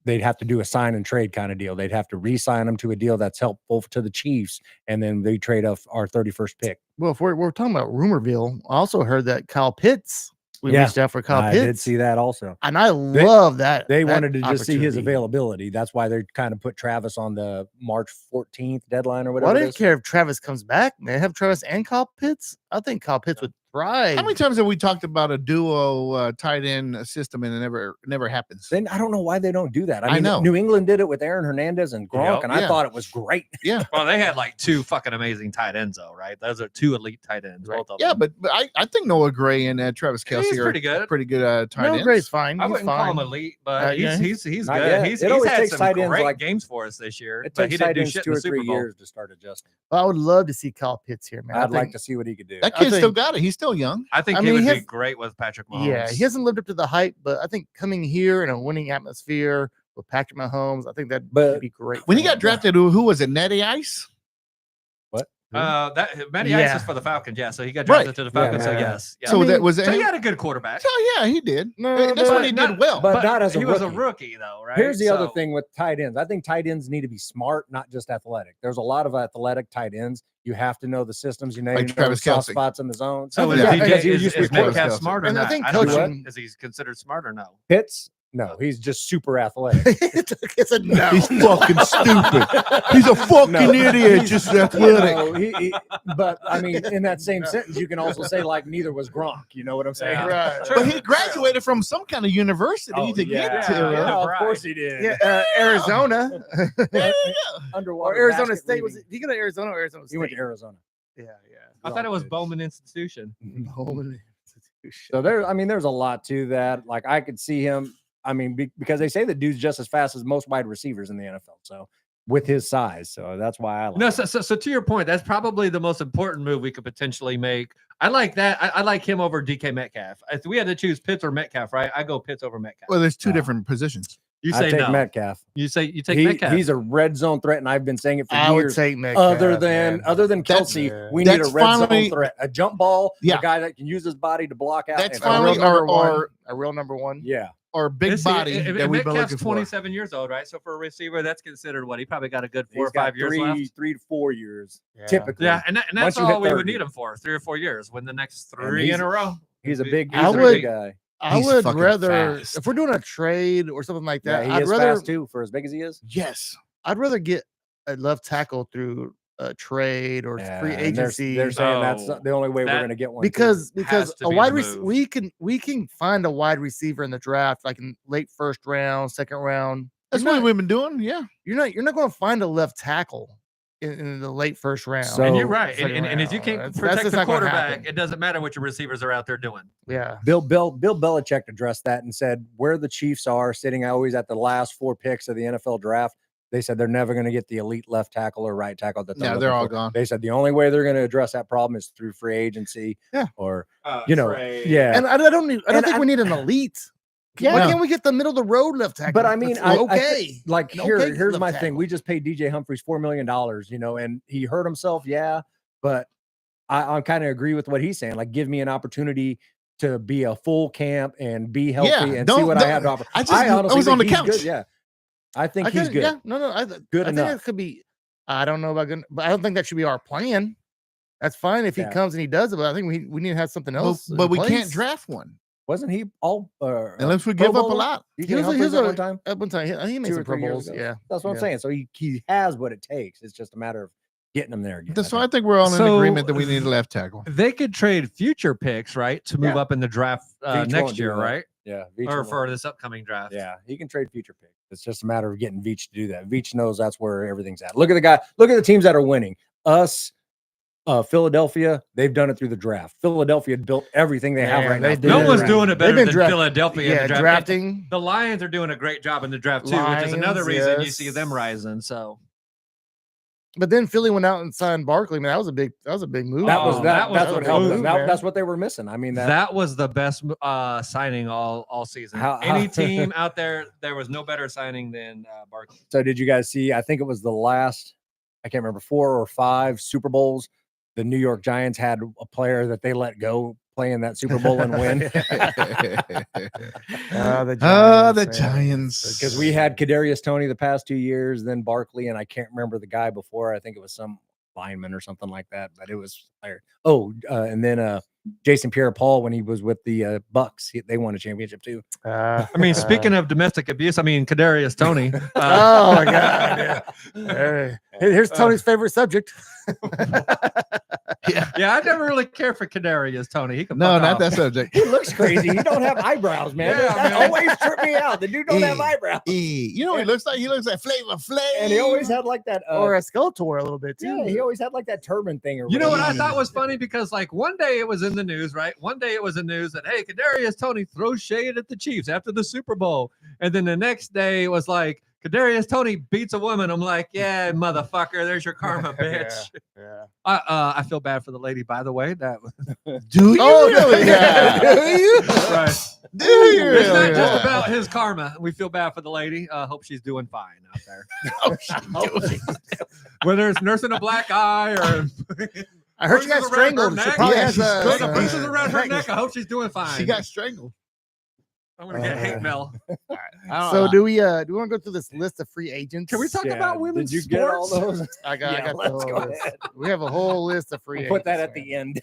they'd have to do a sign and trade kind of deal. They'd have to re-sign him to a deal that's helpful to the Chiefs, and then they trade off our 31st pick. well, if we're talking about Rumorville, I also heard that Kyle Pitts. We Yeah, reached out for Kyle I Pitts. did see that also. And I love that. They that wanted to just see his opportunity. availability. That's why they kind of put Travis on the March 14th deadline or Well, whatever. I it didn't is. care if Travis comes back, man. Have Travis and Kyle Pitts. I think Kyle Pitts would thrive. How many times have we talked about a duo tight end system and it never happens? Then I don't know why they don't do that. I I mean, know. New England did it with Aaron Hernandez and Gronk, Yep. and I Yeah. thought it was great. Well, they had like 2 fucking amazing tight ends, though, right? Those are 2 elite tight ends. Right. Both of Yeah, them. but I think Noah Gray and Travis Kelsey He's are pretty good. pretty good tight No, ends. Gray's fine. I He's wouldn't fine. call him elite, but Yeah, he's Not good. yet. He's It always had takes some tight ends great like- games for us this year, It but takes he didn't tight do ends shit 2 in or the 3 Super Bowl. years to start adjusting. I would love to see Kyle Pitts here, man. I I'd like think- to see what he could do. That I kid still think- got it. He's still young. I think I he mean, would he be has- great with Patrick Mahomes. Yeah, he hasn't lived up to the hype, but I think coming here in a winning atmosphere with Patrick Mahomes, I think that But would be great. When for he got him. drafted, who was it? Natty Ice? What? Matty Yeah. Ice is for the Falcons, yeah. So he got drafted Right. to the Falcons, so Yeah. yes. Yeah. So that was So he had a good quarterback. Oh yeah, he did. No, That's when he but did well. but not as a he was a rookie. rookie, though, right? Here's the other So- thing with tight ends. I think tight ends need to be smart, not just athletic. There's a lot of athletic tight ends. You have to know the systems. You know, Like you know the Travis soft Kelce. spots in the zone. So is Yeah, DJ because he is, used to is be Travis Metcalf Kelce. smart or And I not? think don't know. coaching- Is he considered smart or no? Pitts? No, he's just super athletic. it's a no. He's fucking stupid. He's a fucking No. idiot. Just You athletic. know, but I mean, in that same sentence, you can also say like neither was Gronk. You know what I'm saying? Yeah. Right. But he graduated from some kind of university Oh, to yeah. get to. Yeah. of Right. course he did. Yeah, Arizona. Underwater or Arizona basket State. Was weaving. it? Did he go to Arizona or Arizona State? He went to Arizona. Yeah, I thought it was Gronk did. Bowman Institution. yeah. Holy So there's a lot to that. Like I could see him. I mean, because they say the dude's just as fast as most wide receivers in the NFL. So with his size, so that's why I like. No, him. so to your point, that's probably the most important move we could potentially make. I like that. I like him over DK Metcalf. If we had to choose Pitts or Metcalf, right? I go Pitts over Metcalf. Well, there's two No. different positions. You I say take no. Metcalf. You take Metcalf. He's a red zone threat, and I've been saying it for I would years. take Metcalf. Other than That's- Kelsey, we need a that's red finally- zone threat, a jump ball, Yeah. a guy that can use his body to block out. That's and- finally a real number one. yeah. or big Let's see, body if that we've been Metcalf's looking for. 27 years old, right? So for a receiver, that's considered what? He probably got a good 4 He's or 5 got years left. 3 to 4 years Yeah. typically. Yeah, and Once that's you hit all we would 30. need him for 3 or 4 years. Win the next And 3 he's- in a row. He's a big, I he's a would- big guy. I He's would fucking rather fast. if we're doing a trade or something like Yeah, that. he I'd is rather fast too for as big as he is. Yes. I'd rather get a left tackle through a trade or Yeah, free and agency. They're saying that's Oh, the only way we're that- going to get one. too. because to a be wide the receiver move. we can find a wide receiver in the draft like in late first round, second round. That's You're what not, we've been doing. Yeah. you're not going to find a left tackle in the late first round. So- And you're right. second And if you round. can't That's protect just the not gonna quarterback, happen. it doesn't matter what your receivers are out there doing. Yeah. Bill Belichick addressed that and said where the Chiefs are sitting always at the last 4 picks of the NFL draft. They said they're never going to get the elite left tackle or right tackle that Yeah, looking they're all for. gone. They said the only way they're going to address that problem is through free agency. Yeah. Or yeah. And I don't And think we need an elite. Yeah. Why No. can't we get the middle of the road left tackle? But I mean, That's I okay. thi- like No, here, okay, here's left my tackle. thing. We just paid DJ Humphries $4 million, and he hurt himself. Yeah, but I kind of agree with what he's saying. Like, give me an opportunity to be a full camp and be healthy and see don't- what I have to offer. I honestly was on think the he's good, couch. Yeah, I think I he's could- good. Yeah, no, I Good think enough. that could be. I don't know about good, but I don't think that should be our plan. That's fine if he Yeah. comes and he does it, but I think we need to have something Well, else. but in we can't place. draft one Wasn't he all unless we Pro give up a Bowler? lot. DJ He was a- Humphries he was at a- one time? At one time, he made 2 or some Pro 3 years Bowls. ago. Yeah, That's what I'm yeah. saying. So he has what it takes. It's just a matter of getting him there again. So I think we're all in So- agreement that we need a left tackle. They could trade future picks, right, to move Yeah. up in the draft Veach won't next do year, that. right? yeah, Veach Or will- for this upcoming draft. Yeah, he can trade future picks. It's just a matter of getting Veach to do that. Veach knows that's where everything's at. Look at the guy. Look at the teams that are winning. Us, Philadelphia, they've done it through the draft. Philadelphia built everything they have Yeah, right now. they through No the did. one's draft. doing it better been than draft- Philadelphia in Yeah, the draft. drafting. The Lions are doing a great job in the draft too, which is another Lions, reason you yes. see them rising. So But then Philly went out and signed Barkley. Man, that was a big move. That was Oh, that. that was That's a what helped move, them. That, man. that's what they were missing. I mean, that was the best signing all season. Any team out there was no better signing than Barkley. So did you guys see? I think it was the last. I can't remember 4 or 5 Super Bowls. The New York Giants had a player that they let go play in that Super Bowl and win. The Giants. Because we had Kadarius Toney the past 2 years, then Barkley, and I can't remember the guy before. I think it was some lineman or something like that. But it was and then Jason Pierre-Paul when he was with the Bucks, they won a championship too. I mean, speaking of domestic abuse, I mean Kadarius Toney. Oh my God! Yeah. Here's Tony's favorite subject. Yeah, I never really cared for Kadarius Toney. He can No, fuck not off. that subject. He looks crazy. He don't have eyebrows, man. Yeah, that man. always tripped me out. The dude don't have eyebrows, You know what he looks like? He looks like Flavor Flav. and he always had like that. Or a Skeletor a little bit too. Yeah, he always had like that turban thing. Or You know what I whatever. thought was funny? Because like one day it was in the news, right? One day it was in news that hey, Kadarius Toney throws shade at the Chiefs after the Super Bowl, and then the next day it was like Kadarius Tony beats a woman. I'm like, yeah, motherfucker. There's your karma, bitch. Yeah. I feel bad for the lady, by the way. That Do you really? Yeah. Do you? right. Do you It's not really? just about his karma. We feel bad for the lady. Hope she's doing fine out there. Whether it's nursing a black eye or I heard she got bruises around her strangled. She neck. probably Yeah, has she's a strangled. bruises around her neck. I hope she's doing fine. She got strangled. I'm gonna get hate mail. So do we want to go through this list of free agents? Can we talk about women's Did you get all sports? those? I got Yeah, the let's whole go list. ahead. We have a whole list of free We'll agents. put that at man. the end.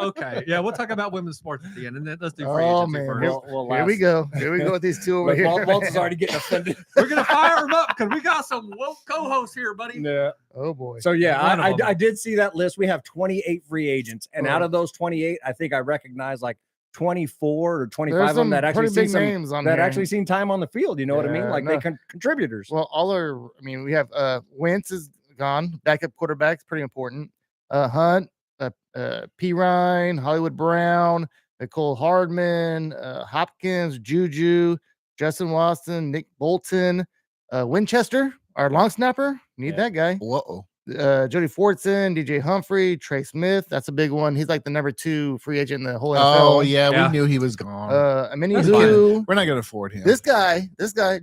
Okay, yeah, we'll talk about women's sports at the end, and then let's do free Oh, agency man. first. Here we go. Here we go with these two over here. Walt's is already getting offended. We're gonna fire him up because we got some woke co-hosts here, buddy. Yeah. Oh boy. So yeah, One of them. I did see that list. We have 28 free agents, and out of those 28, I think I recognize like 24 or 25 There's of them some that actually pretty see big some names on that here. actually seen time on the field. You know what I mean? Yeah, Like no. they contributors. Well, we have Wentz is gone. Backup quarterback's pretty important. Hunt, P. Ryan, Hollywood Brown, Nicole Hardman, Hopkins, Juju, Justin Watson, Nick Bolton, Winchester, our long snapper. Need that guy. Whoa. Jody Fortson, DJ Humphrey, Trey Smith. That's a big one. He's like the number 2 free agent in the whole NFL. Oh yeah, Yeah. we knew he was gone. Amini That's Who. We're not gonna afford him. This guy,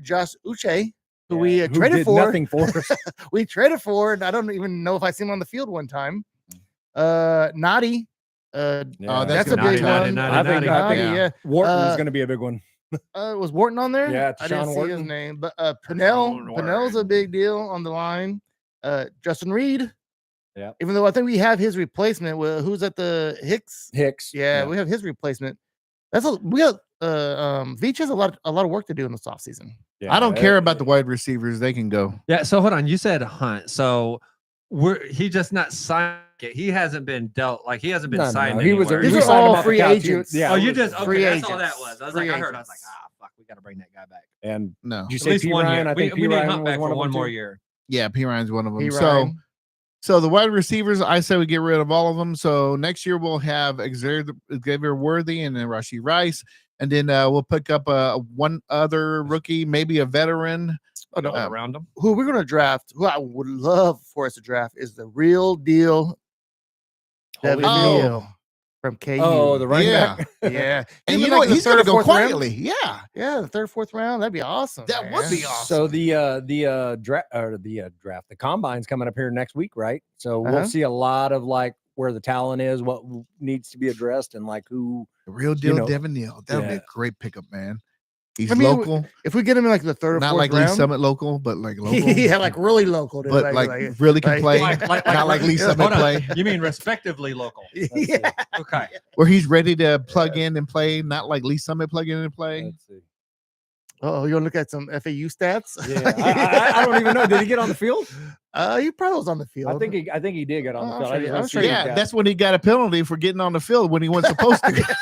Josh Uche, who we Who traded did for. nothing for us. We traded for, and I don't even know if I seen him on the field one time. Naughty. that's That's a gonna be big tough. one. Naughty. I think Yeah. Wharton's Uh, going to be a big one. Was Wharton on there? Yeah, I didn't Deshaun see his Wharton. name, but Pennell's a big deal on the line. Justin Reed. Yeah. Even though I think we have his replacement. Who's at the Hicks? Hicks. Yeah, we have his replacement. We got Veach has a lot of work to do in this offseason. Yeah, I don't care about the wide receivers. They can go. Yeah. So hold on. You said Hunt. So he just not signed. He hasn't been dealt. Like he hasn't been signed. He was. anywhere. These we are signed him all off the free couch. agents. Yeah. Oh, you just free okay. That's all that agents. was. I was Free like, I heard. I was like, agents. fuck, we got to bring that guy back. And No. did you At say least P. 1 Ryan? year. I think we P. need Ryan Hunt was back one for of one them more too. year. Yeah, P. Ryan's one of them. P. So Ryan. So the wide receivers, I say we get rid of all of them. So next year we'll have Xavier Worthy and then Rashee Rice, and then we'll pick up one other rookie, maybe a veteran. Oh, no, around him. Who we're gonna draft? Who I would love for us to draft is the real deal. Devin Oh. Neal from KU. Oh, the running Yeah. back. yeah. And Even you know what? the He's third going or to go fourth round. quietly. Yeah. Yeah, the third, fourth round. That'd be awesome. That would man. be awesome. So the draft, the combine's coming up here next week, right? So Uh-huh. we'll see a lot of like where the talent is, what needs to be addressed, and like who. The real deal, know, Devin Neal. That would be yeah. a great pickup, man. He's I mean, local. If we get him in like the third or Not fourth like Lee round, Summit local, but like local. yeah, like really local, dude. but like really can like- play. Like Not like Lee Summit hold on. play. You mean respectively local? yeah. Okay. Where he's ready to plug in and play, not like Lee Summit plug in and play. Let's see. Oh, you want to look at some FAU stats? Yeah, I don't even know. Did he get on the field? He probably was on the field. I think he did get on the Oh, field. I'm I just sure want I'm to sure see he his Yeah, guy. that's when he got a penalty for getting on the field when he wasn't supposed to.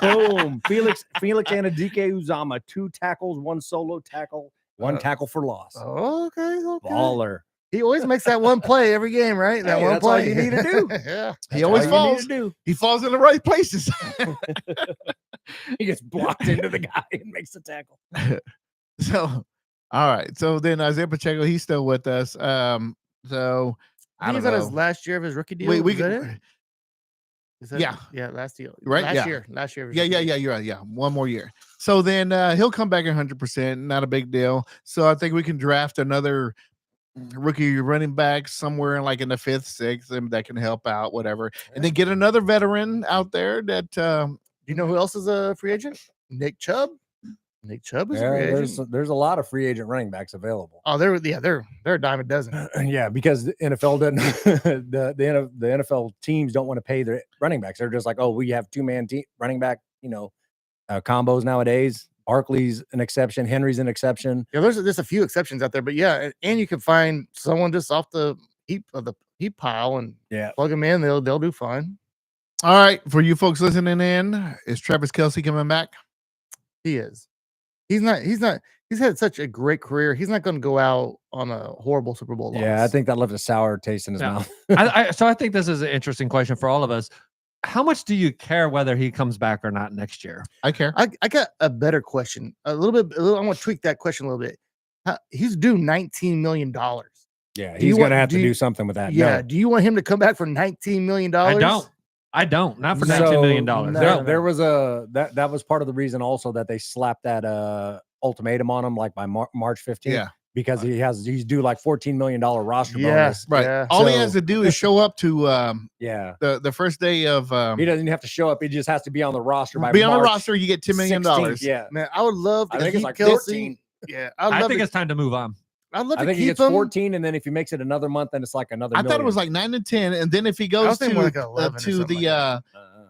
Boom. Felix Anadike Uzama, 2 tackles, 1 solo tackle, 1 tackle for loss. Oh, okay. Baller. He always makes that one play every game, right? That Hey, one that's all play you need to do. yeah. He always That's all you falls. need to do. He falls in the right places. He gets blocked into the guy and makes the tackle. So, all right. So then Isaiah Pacheco, he's still with us. So I He's don't on know. his last year of his rookie deal. We Is that it? can, Is that- yeah. Yeah, last deal. Right? Last Yeah. year. Last year. of his yeah, rookie deal. you're right. Yeah, one more year. So then he'll come back 100%. Not a big deal. So I think we can draft another rookie running back somewhere like in the 5th, 6th, and that can help out, whatever. And then get another veteran out there that Do you know who else is a free agent? Nick Chubb. Nick Chubb is a free agent. There's a lot of free agent running backs available. Oh, they're a dime a dozen. Yeah, because the NFL doesn't the NFL teams don't want to pay their running backs. They're just like, oh, we have 2-man running back, combos nowadays. Barkley's an exception, Henry's an exception. Yeah, there's a few exceptions out there, but yeah, and you can find someone just off the heap pile and Yeah. plug them in. They'll do fine. all right, for you folks listening in, is Travis Kelsey coming back? He is. He's had such a great career. He's not going to go out on a horrible Super Bowl loss. Yeah, I think that left a sour taste in his Yeah. mouth. So I think this is an interesting question for all of us. How much do you care whether he comes back or not next year? I care. I got a better question. I want to tweak that question a little bit. He's due $19 million. Yeah, Do you he's going want- to have do to you- do something with that. Yeah. No. Do you want him to come back for $19 million? I don't. Not for So, $19 million. no, There was that was part of the reason also that they slapped that ultimatum on him like by March 15th. Yeah. Because he's due like $14 million roster bonus. Yes. Right. Yeah. All he So- has to do is show up to Yeah. the first day of He doesn't have to show up. He just has to be on the roster by be on the March roster. You get $10 million. 16th. Yeah. Man, I would love to I think keep it's like Kelsey. 14. Yeah, I think it's time to move on. I'd love I to think he keep gets him. 14, and then if he makes it another month, then it's like another. I thought it was million. like 9 to 10, and then if he I goes was thinking more to like 11 or to something the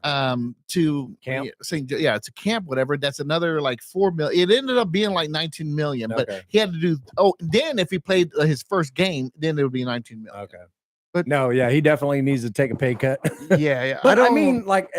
like to Camp? it's a camp, whatever. That's another like 4 million. It ended up being like 19 million, but Okay. he had to do. Oh, then if he played his first game, then it would be 19 million. Okay. But- no, yeah, he definitely needs to take a pay cut. Yeah. But I, don't mean, like,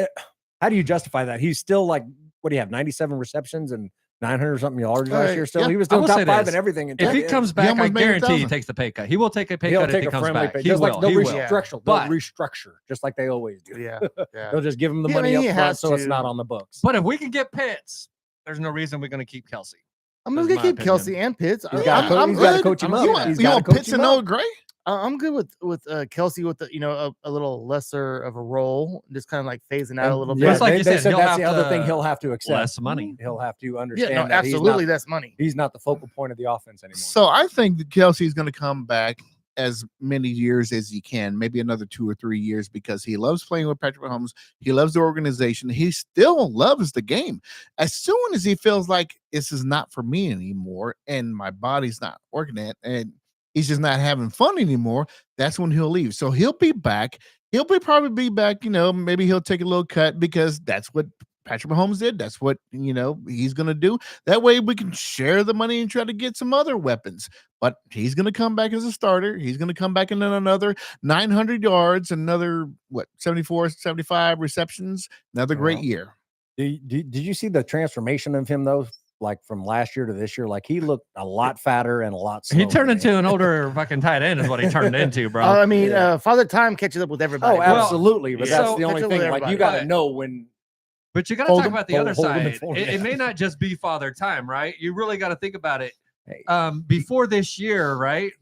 how do you justify that? He's still like, what do you have? 97 receptions and 900 something yards last year. Still, yeah. he was I still will top say 5 this. and everything. If he comes back, I almost made guarantee he 1,000. takes the pay cut. He will take a pay he'll cut if take he a comes friendly back. pay, He just will. like they'll He will. restructure. But- They'll restructure just like they always do. Yeah. Yeah. They'll just give him the Yeah, I money mean, he up front, has so it's to. not on the books. But if we can get Pitts, there's no reason we're going to keep Kelsey. I'm That's gonna my keep opinion. Kelsey and Pitts. He's got to I'm gotta good. coach him I'm up. You good. want, He's you gotta want coach Pitts him and up. Noah Gray? I'm good with Kelsey with a little lesser of a role, just kind of like phasing out a little Yeah, Just bit. like they, you they said, said he'll that's have the other to- thing he'll have to accept. Less money. He'll have to Yeah, understand no, that absolutely, that's money. he's not the focal point of the offense anymore. So I think that Kelsey's going to come back as many years as he can, maybe another 2 or 3 years, because he loves playing with Patrick Mahomes. He loves the organization. He still loves the game. As soon as he feels like this is not for me anymore and my body's not working it and he's just not having fun anymore, that's when he'll leave. So he'll be back. Probably be back, maybe he'll take a little cut because that's what Patrick Mahomes did. That's what, he's going to do. That way we can share the money and try to get some other weapons. But he's going to come back as a starter. He's going to come back in another 900 yards, another, 74, 75 receptions, another great year. Did you see the transformation of him though? Like from last year to this year, like he looked a lot fatter and a lot slower. He turned to me. into an older fucking tight end, is what he turned into, bro. I mean, Yeah. Father Time catches up with everybody. Oh, absolutely. But yeah. that's So- the only catch up thing. with Like you everybody. got to But- know when. But you got to Hold talk him- about the hold- other hold him in side. form, It yeah. may not just be Father Time, right? You really got to think about it. Hey. Before this year, right?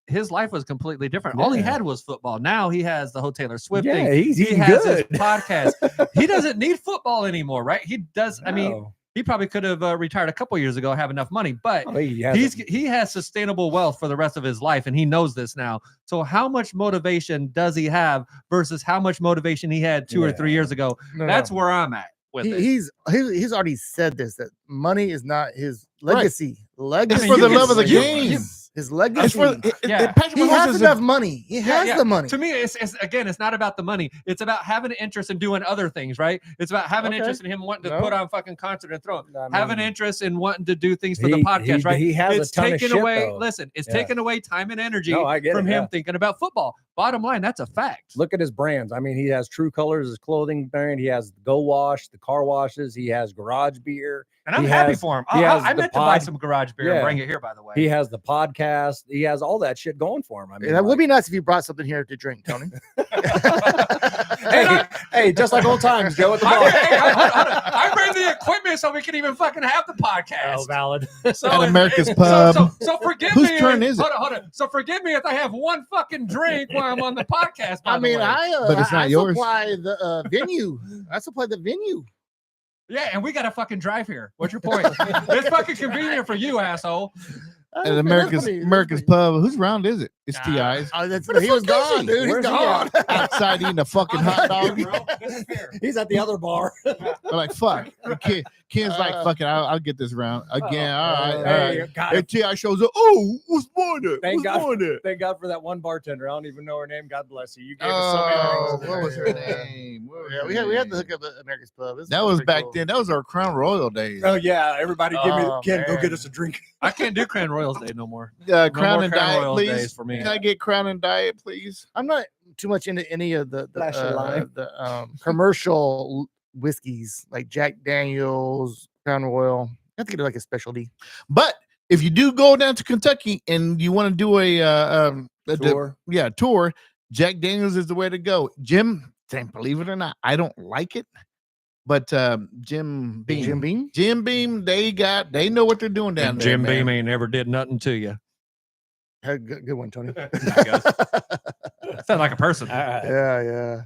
His life was completely different. All he Yeah. had was football. Now he has the whole Taylor Swift Yeah, thing. he's He eating has good. his podcast. He doesn't need football anymore, right? He does. I mean, No. he probably could have retired a couple years ago, have enough money, but Oh, he has he has sustainable wealth for the rest of his life, and he knows this now. So how much motivation does he have versus how much motivation he had 2 or 3 years ago? No, That's no. where I'm at with it. He's already said this, that money is not his Right. legacy. Legacy It's for the is love of the his- game. His legacy. It's for Yeah. Patrick he Mahomes has is enough money. He has Yeah, the money. To me, it's again, it's not about the money. It's about having an interest in doing other things, right? It's about having Okay. interest in him wanting to No. put on fucking concert and throw. I Having mean, interest in wanting to do things for the he- podcast, he- right? he has a it's ton of taken shit, away. though. Listen, it's Yeah. taken away time and energy No, I get from it, him yeah. thinking about football. Bottom line, that's a fact. Look at his brands. I mean, he has True Colors, his clothing brand. He has Go Wash, the car washes. He has Garage Beer. And I'm he happy has- for him. he has I the meant to buy pod- some garage beer and Yeah. bring it here, by the way. He has the podcast. He has all that shit going for him. I mean, that would like- be nice if you brought something here to drink, Tony. hey, just like old times, Joe at the I, bar. hey, hold on. I bring the equipment so we can even fucking have the podcast. Oh, valid. So At if- America's so- Pub. So forgive Whose me. turn is it? Hold on. So forgive me if I have one fucking drink while I'm on the podcast. by I the mean, way. But it's not I yours. supply the venue. I supply the venue. Yeah, and we got to fucking drive here. What's your point? It's fucking convenient for you, asshole. At America's Pub. Whose round is it? It's Nah. Ti's. Oh, that's, Where the he was fuck is gone, he? dude. He's Where's he gone. Outside eating a fucking hot dog. This is fair. He's at the other bar. They're like, fuck. Ken's like, fuck it. I'll get this round again. All right. All right. Hey, God, Hey, Ti shows up. Oh, what's more there? Thank What's God. more there? thank God for that one bartender. I don't even know her name. God bless you. You gave us so many Oh, drinks. what was her name? What was Yeah, her we had to name? hook up at America's Pub. This That was pretty back cool. then. That was our Crown Royal days. Oh yeah, everybody give me Oh, Ken, go man. get us a drink. I can't do Crown Royals Day no more. Crown more and Crown Diet, Royals days please. for me. Can I get Crown and Diet, please? I'm not too much into any of the Flash of lime. commercial whiskeys like Jack Daniels, Crown Royal. I have to get like a specialty. But if you do go down to Kentucky and you want to do a tour, Jack Daniels is the way to go. Jim, believe it or not, I don't like it, but Jim Beam, Jim Beam. they know what they're doing down And there. Jim Beam man. ain't never did nothing to you. Good one, Tony. Sound like a person. Yeah.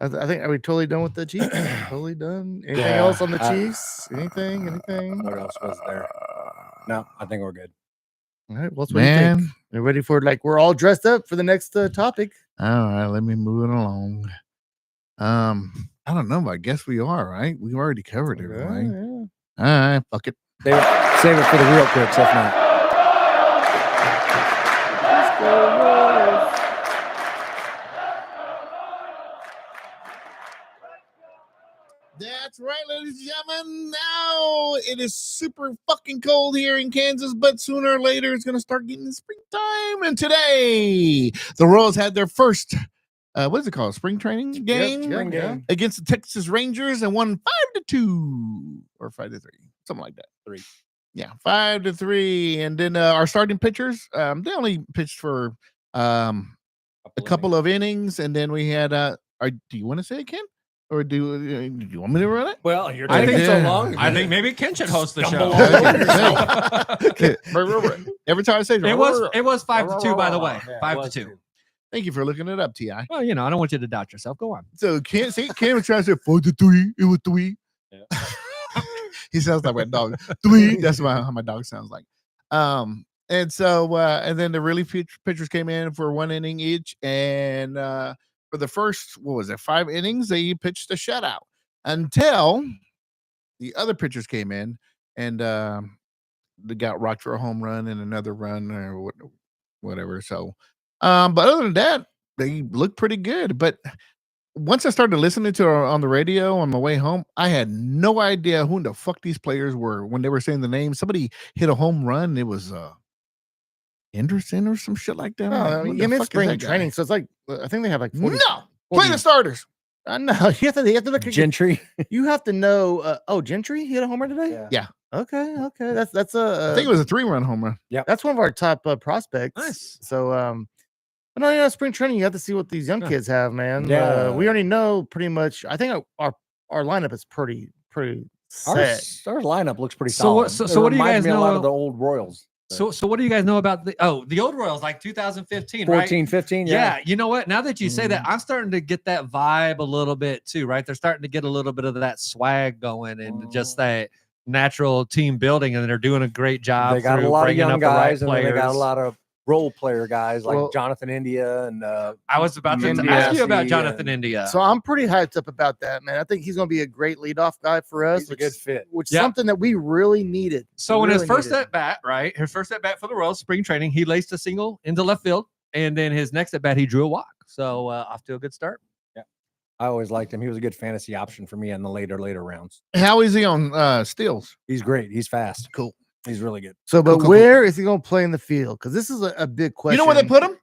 I think, are we totally done with the Chiefs? Totally done. Anything Yeah, else on the Chiefs? Anything? What else was there? No, I think we're good. All right. Well, what do you think? Man, We're ready for we're all dressed up for the next topic. all right, let me move it along. I don't know, but I guess we are, right? We already covered everything. Yeah. All right, fuck it. Save it for the real critics, if not. That's right, ladies and gentlemen. Now it is super fucking cold here in Kansas, but sooner or later it's going to start getting springtime. And today, the Royals had their first, what is it called? Spring training game Spring game. against the Texas Rangers and won 5-2 or 5-3, something like that. 3. Yeah, 5-3. And then our starting pitchers, they only pitched for a couple of innings, and then we had. Do you want to say it, Ken? Or do you want me to run it? Well, you're I taking think- so long. I think maybe Ken should host the Stumble show. Every time I say It was 5-2, by the way. Yeah, it 5 was to 2. too. thank you for looking it up, Ti. Well, I don't want you to doubt yourself. Go on. So Ken was trying to say 4-3. It was 3. Yeah. He sounds like my dog. 3. That's how my dog sounds like. And so and then the relief pitchers came in for 1 inning each, and for the first 5 innings they pitched a shutout until the other pitchers came in and they got rocked for a home run and another run or whatever. So but other than that, they looked pretty good. But once I started listening to her on the radio on my way home, I had no idea who in the fuck these players were when they were saying the name. Somebody hit a home run. It was Anderson or some shit like that. No, I'm like, I who mean, the it's fuck is spring that guy? training, so it's like I think they have like 40. No, play the starters. No, you have to look at Gentry. you have to know. Gentry, he hit a homer today. Yeah. Okay. That's I think it was a 3-run home run. that's one of our top prospects. Nice. So but no, spring training, you have to see what these young kids have, man. Yeah. We already know pretty much. I think our lineup is pretty Our, set. our lineup looks pretty So what- solid. so what do you Reminds guys me a lot know- of the old Royals. So what do you guys know about the old Royals, like 2015, 14, right? 15, Yeah, you know what? Now that you say that, Mm-hmm. I'm starting to get that vibe a little bit too, right? They're starting to get a little bit of that swag going and just that natural team building, and they're doing a great job. They got a through lot of bringing young up the right guys, and then they got a players. lot of role player guys like Well- Jonathan India and I was about to India, ask you about see, Jonathan and- India. So I'm pretty hyped up about that, man. I think he's going to be a great leadoff guy for us. he's a good fit. Which is Yeah. something that we really needed. So when his Really first needed. at bat, right? His first at bat for the Royals, spring training, he laced a single into left field, and then his next at bat, he drew a walk. So off to a good start. I always liked him. He was a good fantasy option for me in the later rounds. How is he on steals? He's great. He's fast. Cool. He's really good. So, but Cool. where is he going to play in the field? Because this is a big question. You know where they put him?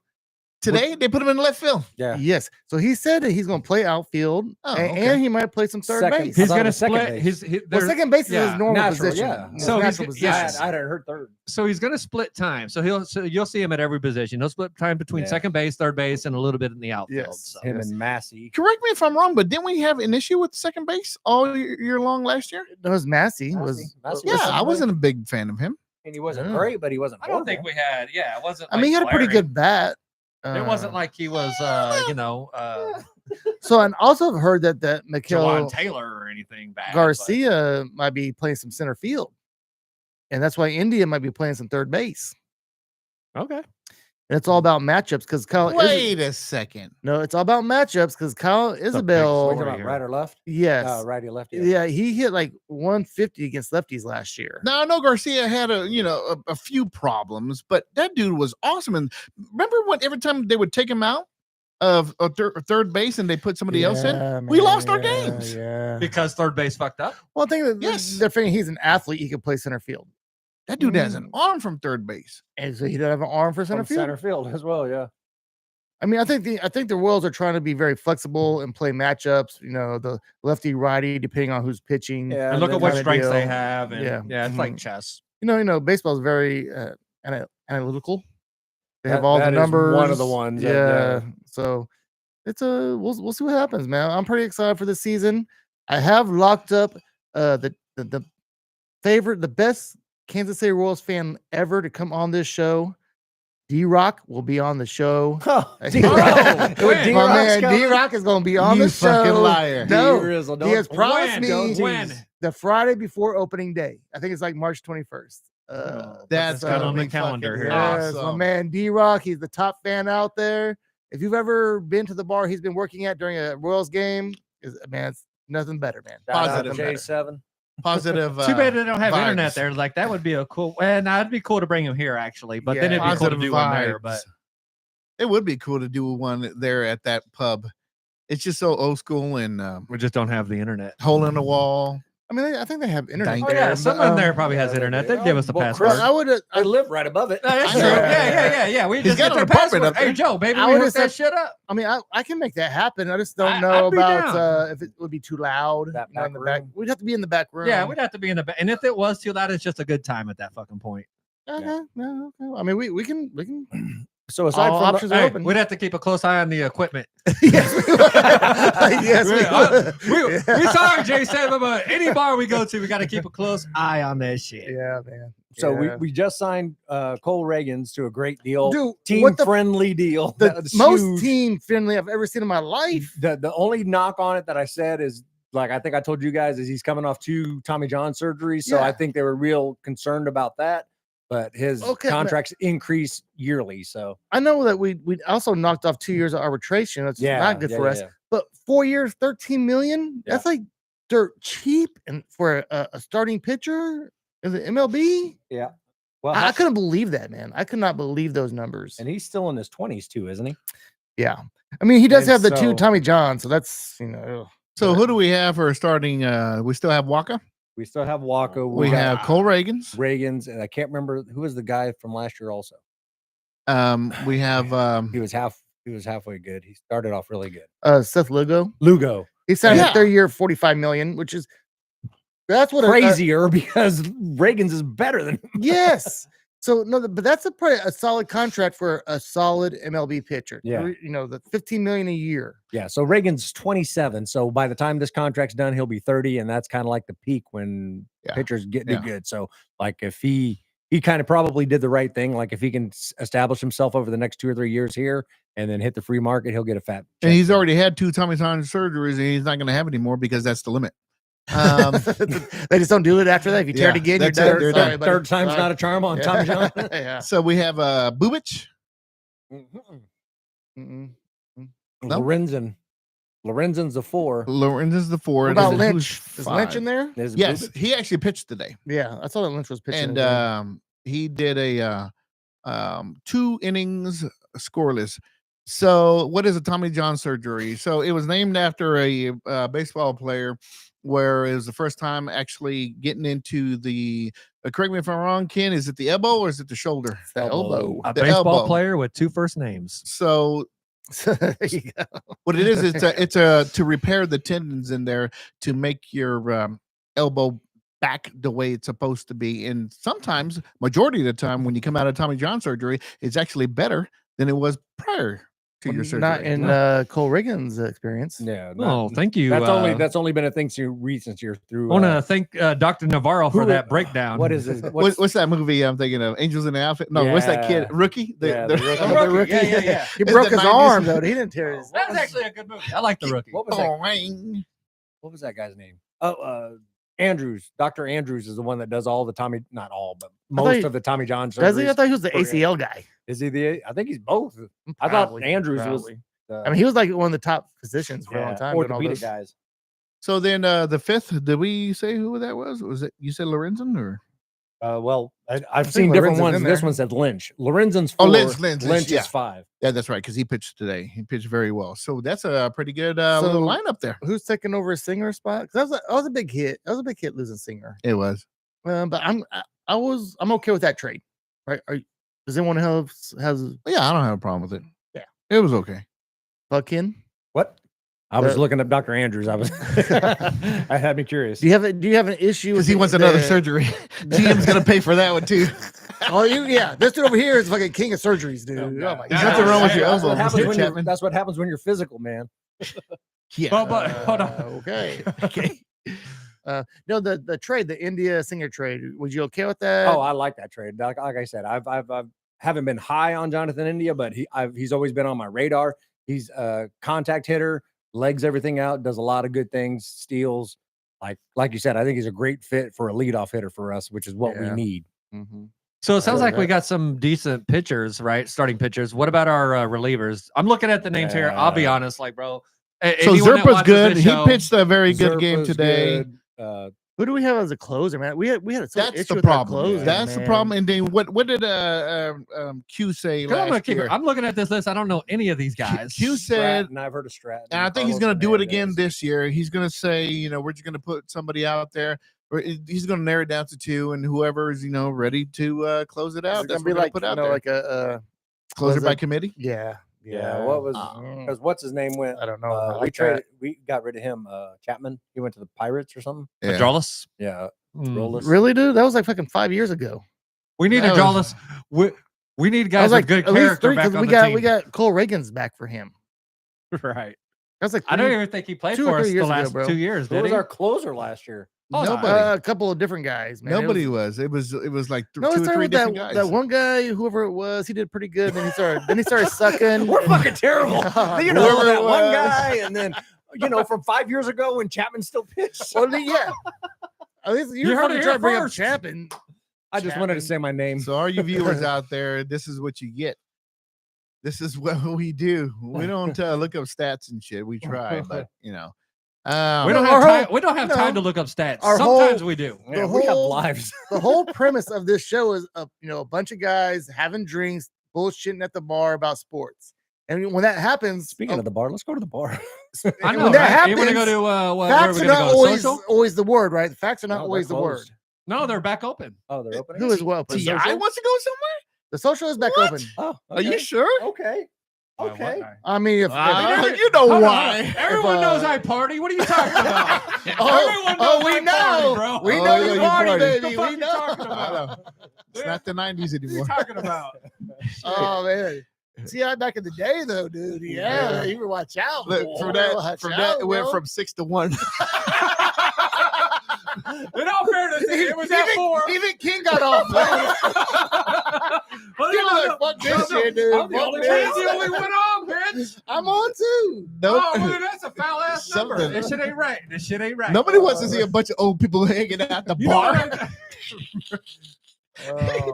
Today they put him in left field. Yeah. Yes. So he said that he's going to play outfield, Oh, and, okay. and he might play some third Second. base. I He's thought it going to was second split. base. Well, second base is yeah, his normal natural, position. yeah. His So he's natural g- position. yes. I hadn't heard third. So he's going to split time. So you'll see him at every position. He'll split time between Yeah. second base, third base, and a little bit in the outfield. Yes. So. Him and Massey. Correct me if I'm wrong, but didn't we have an issue with second base all year long last year? It was Massey. Massey was Yeah, second I base. wasn't a big fan of him. And he wasn't Yeah. great, but he wasn't. I don't think horrible. we had. Yeah, it wasn't. I mean, he had a pretty glaring. good bat. It wasn't like he was, So, and also I've heard that Jawan Mikael Taylor or anything bad. but- Garcia might be playing some center field, and that's why India might be playing some third base. Okay. And it's all about matchups because Kyle. Wait a second. No, it's all about matchups because Kyle What are you Isabel. talking about, right or left? Yes. Righty or lefty. Yeah, he hit like 150 against lefties last year. Now I know Garcia had a few problems, but that dude was awesome. And remember when every time they would take him out of third base and they put somebody else in, we lost our games. Yeah. Because third base fucked up. Well, I think that Yes. they're figuring he's an athlete. He could play center field, That dude has an arm from third base. and so he doesn't have an arm for center From field. center field as well. Yeah. I mean, I think the Royals are trying to be very flexible and play matchups. You know, the lefty righty depending on who's pitching. Yeah. And look then at what kinda strengths they deal. have. And Yeah. yeah, it's like Mhm. chess. You know, baseball is very analytical. They have That- all the that is numbers. one of the ones that- Yeah. yeah. So it's we'll see what happens, man. I'm pretty excited for this season. I have locked up the favorite, the best Kansas City Royals fan ever to come on this show. D-Rock will be on the show. Oh, My D-Rock's man D-Rock is going to be on You the show. fucking liar. No, Drizzle, he has don't- promised When? me When? the Friday before opening day. I think it's like March 21st. That's so- gonna on the be calendar fucking here. Yes, my awesome. man D-Rock. He's the top fan out there. If you've ever been to the bar he's been working at during a Royals game, man, it's nothing better, man. Shout out Positive. to J7. Positive. Too bad they don't have vibes. internet there. Like that would be a cool. And it'd be cool to bring him here actually. But then Yeah. it'd be cool to Positive do one there. vibes. But It would be cool to do one there at that pub. It's just so old school and we just don't have the internet. hole in the wall. I mean, I think they have internet Dang. Oh there. yeah, but, someone there probably has yeah, internet. they They'd give do. us a Well, password. Chris- I would have. I live right above it. No, that's I true. know. Yeah. We just got get an their apartment password. up there. Hey Joe, baby, I we would've hook that said- shit up. I mean, I can make that happen. I just don't I'd know be about down. if it would be too loud. That you know, in back the back. room. We'd have to be in the back room. Yeah, we'd have to be in the back. And if it was too loud, it's just a good time at that fucking point. Okay, no, okay. I mean, we can. So aside All from options the, are Hey, open. we'd have to keep a close eye on the equipment. yes, we would. Yes, we would. We sorry, J7, but any bar we go to, we got to keep a close eye on that shit. Yeah, man. so Yeah. we just signed Cole Reagans to a great deal, Dude, team what the friendly deal. the That's most huge. team friendly I've ever seen in my life. The only knock on it that I said is like I think I told you guys is he's coming off 2 Tommy John surgeries, so Yeah. I think they were real concerned about that. But his Okay, but- contracts increase yearly, so I know that we also knocked off 2 years of arbitration. That's not good for us. But 4 years, 13 million. Yeah. That's like dirt cheap, and for a starting pitcher in the MLB, Well, I couldn't believe that, man. I could not believe those numbers. and he's still in his 20s too, isn't he? Yeah, I mean, he does And have the two so- Tommy John, so that's So who do we have for starting? We still have Waka. We still have Walker. We have Cole Reagans. Reagans, and I can't remember who was the guy from last year. Also, We have he was halfway good. He started off really good. Seth Lugo. Lugo, He signed Yeah. a 3-year, 45 million, which is that's what crazier because Reagans is better than him. yes. So no, but that's probably a solid contract for a solid MLB pitcher. Yeah. The 15 million a year. Yeah, so Reagan's 27. So by the time this contract's done, he'll be 30, and that's kind of like the peak when Yeah. pitchers do Yeah. good. So like if he kind of probably did the right thing. Like if he can establish himself over the next 2 or 3 years here and then hit the free market, he'll get a fat. and check he's for it. already had 2 Tommy John surgeries, and he's not going to have any more because that's the limit. They just don't do it after that. If you tear it Yeah, again, you're that's it. done. They're Sorry, done. buddy. Third time's Sorry. not a charm on Yeah. Tommy John. yeah. So we have Bubich. Mm-mm. No? Lorenzen's the 4. Lorenz is the 4. What about and Lynch? who's Is Lynch in 5? there? There's Yes, Bubich. he actually pitched today, Yeah, I saw that Lynch was pitching. and today. he did a 2 innings scoreless. So what is a Tommy John surgery? So it was named after a baseball player, where it was the first time actually getting into the. Correct me if I'm wrong, Ken. Is it the elbow or is it the shoulder? It's the elbow. A The baseball elbow. player with 2 first names. So There you go. what it is, it's a to repair the tendons in there to make your elbow back the way it's supposed to be. And sometimes, majority of the time, when you come out of Tommy John surgery, it's actually better than it was prior to your surgery. Not in Cole Reagan's experience. Yeah. Oh, thank you. That's only been a thing since you're through. I want to thank Dr. Navarro for who- that breakdown. What is this? What's that movie I'm thinking of? Angels in the Outfit? No, what's that kid? Yeah. Rookie? Yeah, the Rookie. Oh, the rookie. Yeah. He Is broke the his 90s? arm though. He didn't tear his. That was actually a good movie. I like the rookie. What was that? Boing. What was that guy's name? Oh, Andrews. Dr. Andrews is the one that does all the Tommy, not all, but thought most he- of the Tommy John Does he? I surgeries. thought he was the for- ACL guy. Is he the? I think he's both. I thought Probably, Andrews was. probably. I mean, he was like one of the top physicians for a yeah, long time. doing all orthopedic those- guys. So then the 5th, did we say who that was? Was it, you said Lorenzen or? Well, I've think seen different Lorenzen's ones. in This there. one said Lynch. Lorenzen's 4. Oh, Lynch, yeah. is 5. Yeah, that's right, because he pitched today. He pitched very well. So that's a pretty good little So- lineup there. Who's taking over a Singer spot? 'Cause that was a big hit. That was a big hit losing Singer. It was. But I'm okay with that trade. Right? Does anyone else has Yeah, I don't have a problem with it. Yeah. It was okay. Buckin? What? I was The- looking up Dr. Andrews. I was. I had me curious. Do you have an issue Because with he wants another surgery. GM's going to pay for that one too. Oh, yeah. This dude over here is fucking king of surgeries, dude. Oh, my There's God. nothing wrong with your That's what elbow, happens Mr. when Chapman. that's what happens when you're physical, man. Yeah. But hold on. Okay. Okay. No, the trade, the India singer trade. Was you okay with that? Oh, I like that trade. Like I said, I've haven't been high on Jonathan India, but he's always been on my radar. He's a contact hitter, legs everything out, does a lot of good things, steals. Like you said, I think he's a great fit for a leadoff hitter for us, which is what we Yeah. need. Mm-hmm. So it sounds Yeah, like we that- got some decent pitchers, right? Starting pitchers. What about our relievers? I'm looking at the names here. I'll be Yeah. honest, like, bro. So anyone that Zerpa's watches good. this He show- pitched a very good game Zerpa's today. good. Who do we have as a closer, man? We had a That's issue the with our problem. closer, That's the man. problem. And then what did Q say 'Cause I'm gonna last keep it. year? I'm looking at this list. I don't know any of these guys. Q said, Stratton, I've heard of Stratton. and I think he's Carlos going to do it again Hernandez. this year. He's going to say, we're just going to put somebody out there. He's going to narrow it down to 2, and whoever is, ready to close it out. It's That's gonna what be we're like, going to put out there. like a Closer was by it- committee. yeah. Yeah, what was Mm. because what's his name went? I don't know. I we like traded. that. We got rid of him. Chapman. He went to the Pirates or something. Yeah. Adralis? Yeah, Mm. Rolis. Really, dude? That was like fucking 5 years ago. We need That Adralis. We need I guys was with like good at least character 3 back because on we the got team. we got Cole Reagan's back for him. right. That's like I don't three- even think he played 2 or for us 3 the years ago, last bro. 2 years. Who Did was he? our closer last year? Hold on. Nobody. a couple of different guys, man. Nobody was. It was like No, 2 it or started 3 with different that, guys. that one guy, whoever it was, he did pretty good. Then he started sucking. We're fucking terrible. You know Whoever that it one was. guy, and then from 5 years ago when Chapman still pitched. Well, yeah. At least You you're heard fucking it trying here to bring up first. Chapman. I just wanted to Chapman. say my name. So, all you viewers out there, this is what you get. This is what we do. We don't look up stats and shit. We try, but we don't Our have time. whole- We don't have you time know, to look up stats. our Sometimes whole- we do. Yeah, the we have whole- lives. The whole premise of this show is a bunch of guys having drinks, bullshitting at the bar about sports. And when that happens, Speaking of the bar, let's go to the bar. I know. when that right? You want to go happens, to where are facts we are going to not go? always Social? always the word, right? Facts are not No, always the they're word. closed. No, they're back open. Oh, they're opening. Who is well? Ti social? wants to go somewhere. The social is back What? open. Oh, Are you okay. sure? Okay. Okay. I mean, if You know Hold on, why? hold on. Everyone If, knows I party. What are you talking about? Oh, Everyone knows oh, we I know. party, bro. We Oh, know yeah, you you party, party. baby. The fuck We you know. talking I about? know. It's not the 90s What are you anymore. talking about? Oh man. See, I back in the day though, dude. Yeah, you would watch out. Look, boy. from that, Watch from out, that, it went bro. from 6 to 1. In all fairness, it was at 4. Even King got off. man. Well, He no, was no, like, fuck no, this no. shit, dude. I'm the Fuck only this. one on, bitch. I'm on too. Oh, man, that's a foul ass number. Something. This shit ain't right. This shit ain't right. Nobody wants to see a bunch of old people hanging out at the You know bar. what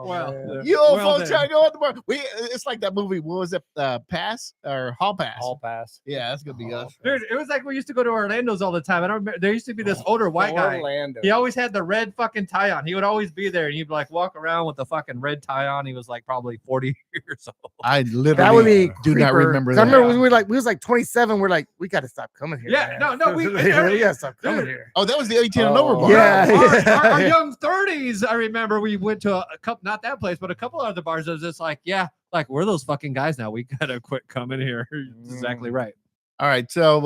Well, man. You old Well folks then. trying to go at the bar. It's like that movie. What was it? Pass or Hall Pass? All pass. Yeah, that's gonna be us. Dude, it was like we used to go to Orlando's all the time. I don't remember. There used to be this older white guy. Orlando. He always had the red fucking tie on. He would always be there, and he'd like walk around with the fucking red tie on. He was like probably 40 years old. I literally That would be do not creeper. remember 'Cause that. I remember when we was like 27. We're like, we got to stop coming here. Yeah, man. no, we- we gotta stop coming Dude. here. Oh, that was the 18 and over Oh. bar. Yeah. Our yeah. young 30s. I remember we went to a couple, not that place, but a couple other bars. It was just like, yeah, like we're those fucking guys now. We gotta quit coming here. Exactly right. All right, so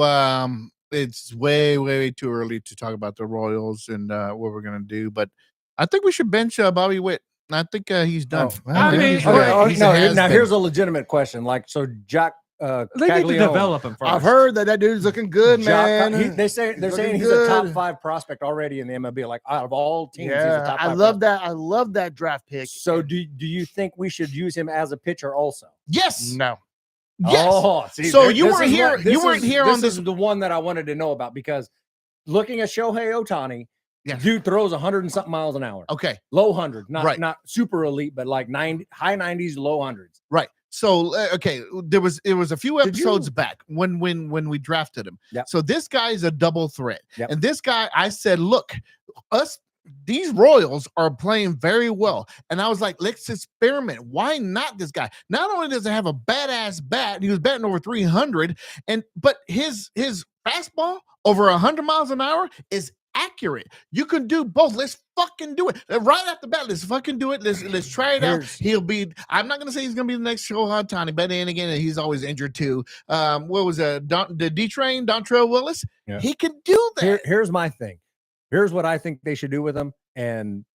it's way too early to talk about the Royals and what we're gonna do, but I think we should bench Bobby Witt. I think he's done. Oh, I mean, he's, Okay, he's no, a has-been. now here's a legitimate question. Like, so Jack They need to Caglione, develop him first. I've heard that dude's looking good, Jack- man. they're saying looking he's a top good. 5 prospect already in the MLB. Like out of all teams, he's a Yeah, top 5 I love prospect. that. I love that draft pick. So do you think we should use him as a pitcher also? Yes, No. yes. Oh, see, So there- you this weren't is here- what- you weren't here on This this- is the one that I wanted to know about because looking at Shohei Ohtani, Yes. dude throws 100 and something miles an hour, Okay, low 100, Right. not super elite, but like high 90s, low hundreds. right. So okay, it was a few Did you- episodes back when we drafted him. Yep. So this guy is a double threat, Yep. and this guy, I said, look, these Royals are playing very well, and I was like, let's experiment. Why not this guy? Not only does he have a badass bat, he was batting over 300, but his fastball over 100 miles an hour is accurate. You can do both. Let's fucking do it right off the bat. Let's fucking do it. Let's try it out. I'm not gonna say he's gonna be the next Shohei Ohtani, but then again, he's always injured too. What was the D-Train, Dontrell Willis? Yeah. He can do that. Here's my thing. Here's what I think they should do with him. And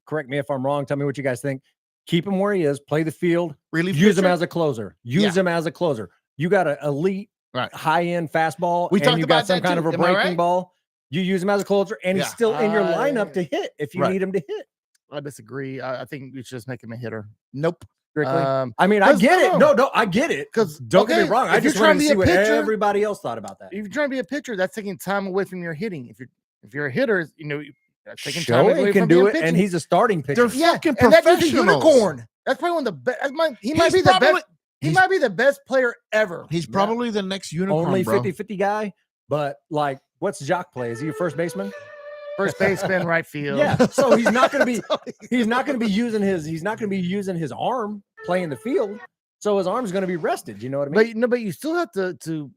correct me if I'm wrong. Tell me what you guys think. Keep him where he is. Play the field. Really, Use him as a closer. Use Yeah. him as a closer. You got an elite Right. high-end fastball, We and talked you about got some that kind too. of a Am I breaking right? ball, you use him as a closer, and he's Yeah. still in your lineup to hit if you Right. need him to hit. I disagree. I think we should just make him a hitter. Nope. Strictly. Um, I mean, I 'cause get it. no. No, I get it. 'Cause, Don't get me okay, wrong. I if you're just trying wanted to to be see a what pitcher- everybody else thought about that. if you're trying to be a pitcher, that's taking time away from your hitting. If you're a hitter, that's taking time Shohei away can from do being it, pitching. and he's a starting pitcher. They're fucking and that dude's a professionals. unicorn. That's probably one of the best. He might He's be the probably- best. He he's- might be the best player ever. He's probably the next unicorn, Only bro. 50-50 guy, but like, what's Jock play? Is he a first baseman? First baseman, right field. Yeah. So he's not going to be. He's not going to be using his. He's not going to be using his arm playing the field. So his arm's going to be rested. You know what I mean? But you still have to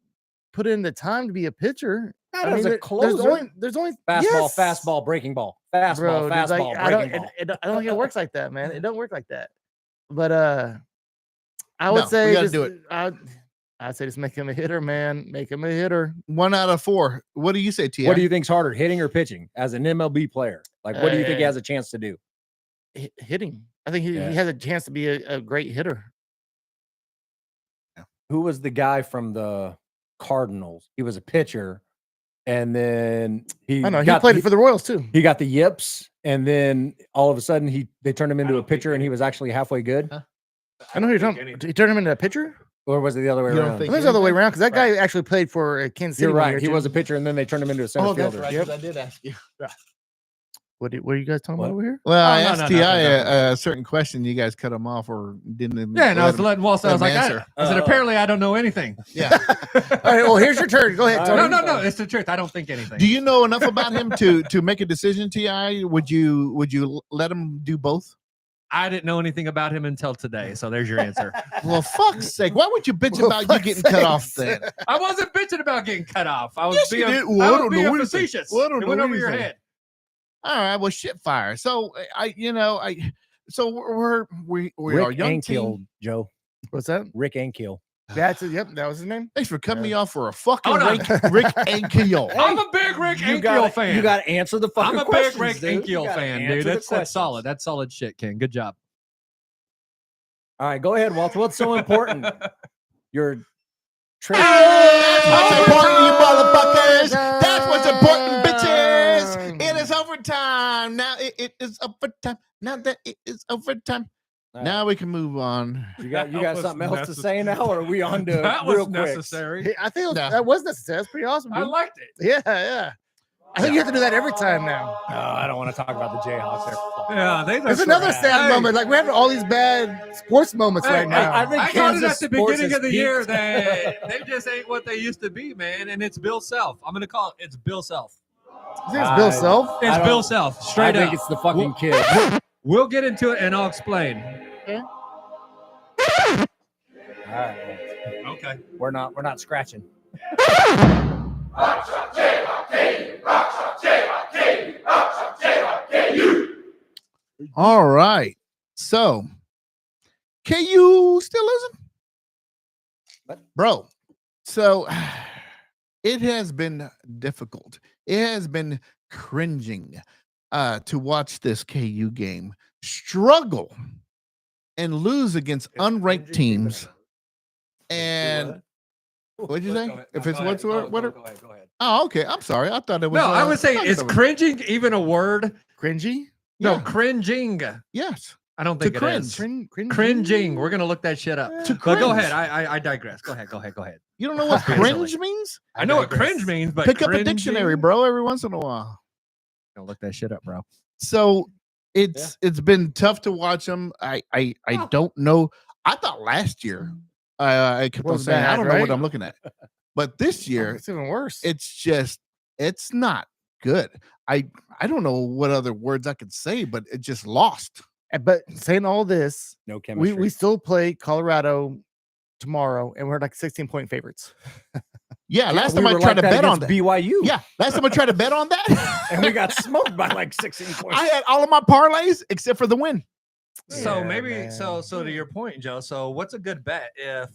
put in the time to be a pitcher. Not I as mean, a closer. There's only Fastball, yes. fastball, breaking ball. Fastball, Bro, dude, fastball, like, I don't, breaking ball. I don't think it works like that, man. It don't work like that. But I would No, we say gotta just, do it. I'd say just make him a hitter, man. Make him a hitter. 1 out of 4. What do you say, T? What do you think's harder, hitting or pitching as an MLB player? Like, what do you think he has a chance to do? Hitting. I think he Yeah. has a chance to be a great hitter. Who was the guy from the Cardinals? He was a pitcher, and then he I know he played for the Royals too. He got the yips, and then all of a sudden they turned him into a pitcher, and he was actually halfway good. I know who you're talking. He turned him into a pitcher. Or was it the other way You don't around? I think think it's the other way around because that guy actually played for Kansas City. You're one right. year, He too. was a pitcher, and then they turned him into a center Oh, that's fielder. right. 'cause I did ask you. What are you guys talking What? about over here? Well, I no, asked no, Ti no, no. a certain question. You guys cut him off or didn't. Yeah, and I let was him- letting Walt. I was let like, him I answer. said, apparently I don't know anything. Yeah. All right. Well, here's your turn. Go ahead, Tony. No, it's the truth. I don't think anything. Do you know enough about him to make a decision, Ti? Would you let him do both? I didn't know anything about him until today. So there's your answer. Well, fuck's sake! Why would you bitch Well, about you fuck's getting cut off sakes. then? I wasn't bitching about getting cut off. I was Yes, you being, did. Well, I I don't was know being anything. facetious. Well, I don't It went know over your anything. head. All right, well, shit fire. So so we Rick are young Ankiel, team. Joe. What's that? Rick Ankiel. That's it. Yep, that was his name. Thanks for cutting me off for a fucking Hold on. Rick Ankiel. I'm a big Rick Ankiel fan. You got to answer the fucking I'm a big questions, Rick dude. You Ankiel gotta fan, answer dude. the That's questions. solid. That's solid shit, Ken. Good job. All right, go ahead, Walter. What's so important? Your trade. That's what's important, you motherfuckers. That's what's important, bitches. It is overtime. Now it is overtime. Now that it is overtime. All right. Now we can move on. You got That was something else to necessary. say now, or are we on to That real was quick? necessary. Hey, I think No. that was necessary. That's pretty awesome. I Dude. liked it. Yeah. I think you have to do that every time now. No, I don't want to talk about the Jayhawks. They're Yeah, they There's another sad moment. Like we're having all these bad sports moments right now. I think I told it Kansas at the sports beginning has of the year peaked. that they just ain't what they used to be, man. And it's Bill Self. I'm gonna call it. It's Bill Self. You think it's Bill Self? I It's don't- Bill Self. Straight I think up. it's the fucking kid. We'll get into it and I'll explain. All right, Okay. we're not scratching. All right. So, KU still losing? What? Bro. So, it has been difficult. It has been cringing to watch this KU game struggle and lose against unranked teams. And what'd you say? If it's what's what? Go ahead. Oh, okay. I'm sorry. I thought it was. No, I would say talking is about- cringing even a word? Cringy? No, Yeah. cringing. Yes. I don't think it is. Cringy? Cringing. We're gonna look that shit up. To But go cringe. ahead. I digress. Go ahead. You don't know what Being cringe silly. means? I know what cringe means, but Pick up a cringing? dictionary, bro, every once in a while. Go look that shit up, bro. So it's been tough to watch them. I don't know. I thought last year I kept on Was saying I bad, don't know what right? I'm looking at, but this year It's even worse. it's not good. I don't know what other words I could say, but it just lost. But saying all this, No chemistry. we still play Colorado tomorrow, and we're like 16-point favorites. Yeah, last we time I were tried to like bet on that. BYU. Yeah, last time I tried to bet on that, and we got smoked by like 16 points. I had all of my parlays except for the win. So Yeah, maybe man. so to your point, Joe. So what's a good bet if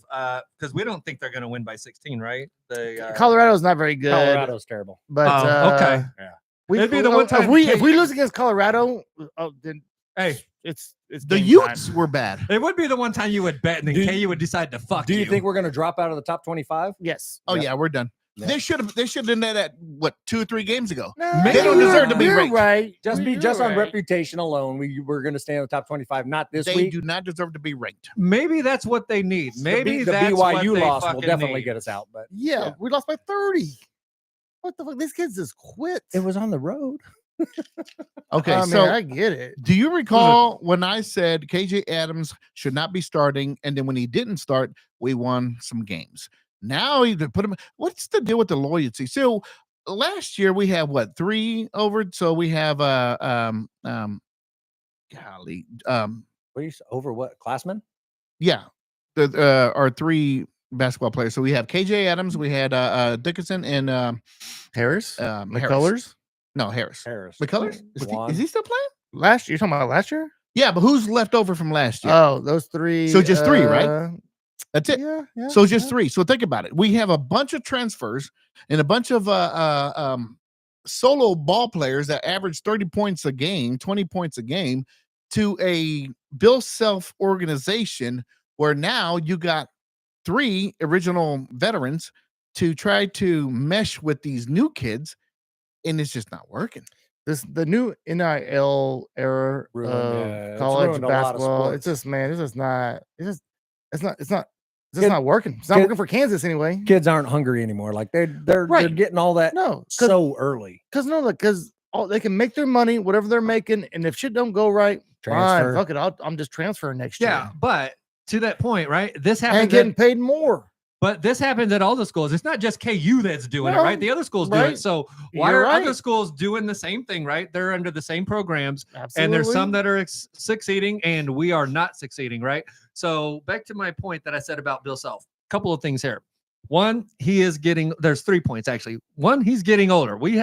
because we don't think they're gonna win by 16, right? The Colorado's not very good. Colorado's terrible. But Oh, okay. we, It'd be the one time if we lose against Colorado, then Hey, it's the game Utes time. were bad. it would be the one time you would bet, and then Do- KU would decide to fuck Do you think we're going to drop out of the top 25? Yes. Oh Yep. yeah, we're done. Yeah. They should have done that what 2 or 3 games ago. Maybe They don't deserve to be you're ranked. right. Just on right. reputation alone, we're going to stay in the top 25. Not this They week. do not deserve to be ranked. Maybe that's what they need. Maybe the that's what BYU they loss will fucking definitely need. get us out. But Yeah, Yeah. we lost by 30. What the fuck? These kids just quit. it was on the road. Okay, I mean, so I get it. do you recall when I said KJ Adams should not be starting, and then when he didn't start, we won some games? Now you put him. What's the deal with the loyalty? So last year we have what 3 over. So we have golly, What are you over? What Classman? yeah, the our 3 basketball players. So we have KJ Adams, we had Dickinson, and Harris, Harris. McCullers. No, Harris. Harris. McCullers? Juwan. Is he still playing? Last year, you're talking about last year? Yeah, but who's left over from last year? Oh, those 3. So just 3, right? That's it. Yeah, yeah. So just yeah. 3. So think about it. We have a bunch of transfers and a bunch of solo ball players that average 30 points a game, 20 points a game, to a Bill Self organization where now you got 3 original veterans to try to mesh with these new kids, and it's just not working. The new NIL era Ruined, of it's college ruined a lot of basketball. It's sports. just, man, it's just not. It's not Kid- not working. It's not kid- working for Kansas anyway. Kids aren't hungry anymore. Like they're Right. getting all that No, so early. because they can make their money, whatever they're making, and if shit don't go right, Transfer. fine, fuck it. I'm just transferring next Yeah, year. but to that point, right? This And happens. getting paid more. But this happens at all the schools. It's not just KU that's doing it, No, right? The other schools do right. it. So why You're are right. other schools doing the same thing, right? They're under the same programs, Absolutely. and there's some that are succeeding, and we are not succeeding, right? So back to my point that I said about Bill Self. Couple of things here. One, he is getting. There's 3 points actually. One, he's getting older. You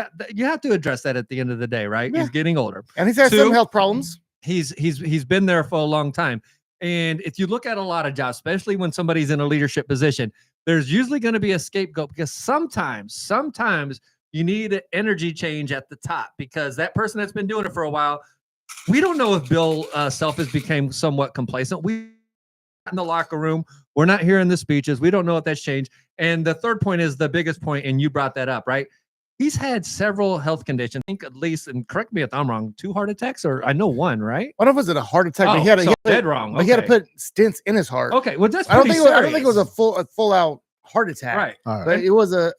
have to address that at the end of the day, right? Yeah. He's getting older. and he's had 2, some health problems. He's been there for a long time. And if you look at a lot of jobs, especially when somebody's in a leadership position, there's usually going to be a scapegoat because sometimes you need an energy change at the top because that person that's been doing it for a while, we don't know if Bill Self has become somewhat complacent. We in the locker room, we're not hearing the speeches. We don't know if that's changed. And the third point is the biggest point, and you brought that up, right? He's had several health conditions. I think at least, and correct me if I'm wrong, 2 heart attacks, or I know 1, right? One of us had a heart attack, but Oh, he had so a dead wrong. But he had to Okay. put stents in his heart. Okay, well that's I don't pretty think I don't think it was a serious. full out heart attack. Right. All right. But it was a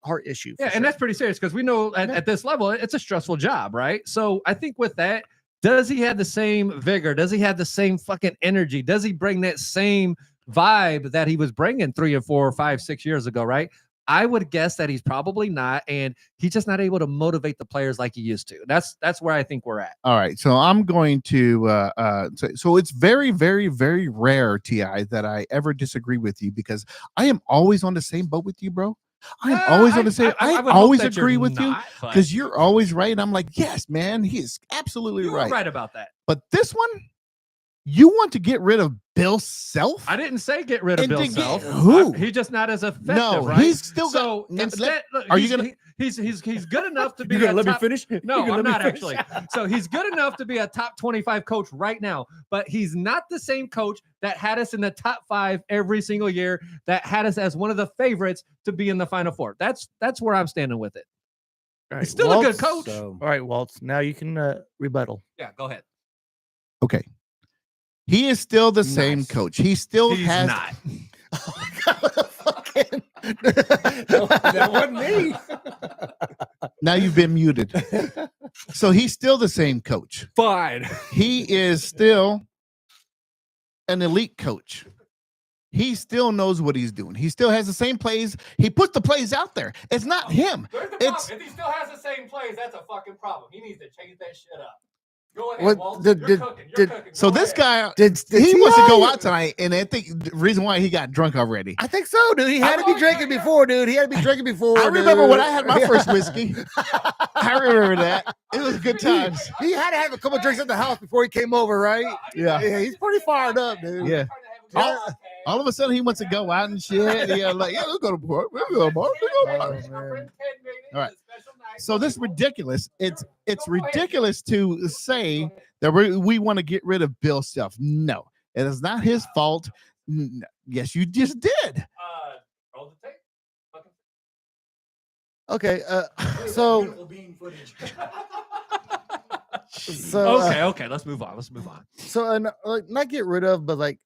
heart issue. for Yeah, sure. and that's pretty serious because we know Yeah. at this level it's a stressful job, right? So I think with that, does he have the same vigor? Does he have the same fucking energy? Does he bring that same vibe that he was bringing 3 or 4 or 5, 6 years ago, right? I would guess that he's probably not, and he's just not able to motivate the players like he used to. That's where I think we're at. All right, so I'm going to so it's very, very, very rare, Ti, that I ever disagree with you because I am always on the same boat with you, bro. I am always on the same. I would hope always that you're agree with you not, but because you're always right. I'm like, yes, man, he is absolutely you were right. right about that. But this one, you want to get rid of Bill Self? I didn't say get rid of And Bill to get Self. who? He's just not as effective, No, right? he's still so got. instead, look, are you he's- gonna- He's good enough to be. You gonna a let me top- finish? No, You gonna I'm let me not finish? actually. So he's good enough to be a top 25 coach right now, but he's not the same coach that had us in the top 5 every single year, that had us as one of the favorites to be in the Final Four. That's where I'm standing with it. All He's still a good Waltz. coach. So, All right, Waltz. Now you can rebuttal. Yeah, go ahead. Okay, he is still the same Nice. coach. He still He's has. not. that wasn't me. Now you've been muted. So he's still the same coach. Fine. He is still an elite coach. He still knows what he's doing. He still has the same plays. He puts the plays out there. It's not him. There's the It's- problem. If he still has the same plays, that's a fucking problem. He needs to change that shit up. Go ahead, What- Walt. did- You're did- cooking. You're did- cooking. So Go this ahead. guy, Did he wants to go T.I. out tonight, and I think the reason why he got drunk already. I think so, dude. He had to be drinking before, dude. He had to be drinking before. I remember dude. when I had my first whiskey. I remember that. It was good times. He had to have a couple drinks at the house before he came over, right? Yeah. Yeah, he's pretty fired up, dude. Yeah. All of a sudden, he wants to go out and shit. Yeah, like, yeah, let's go to bar. We'll go to bar. We'll go to bar. Oh, man. All right. So this is ridiculous. It's ridiculous to say that we want to get rid of Bill Self. No, it is not his fault. Yes, you just did. Roll the tape. Okay, so Okay. Let's move on. So like not get rid of, but like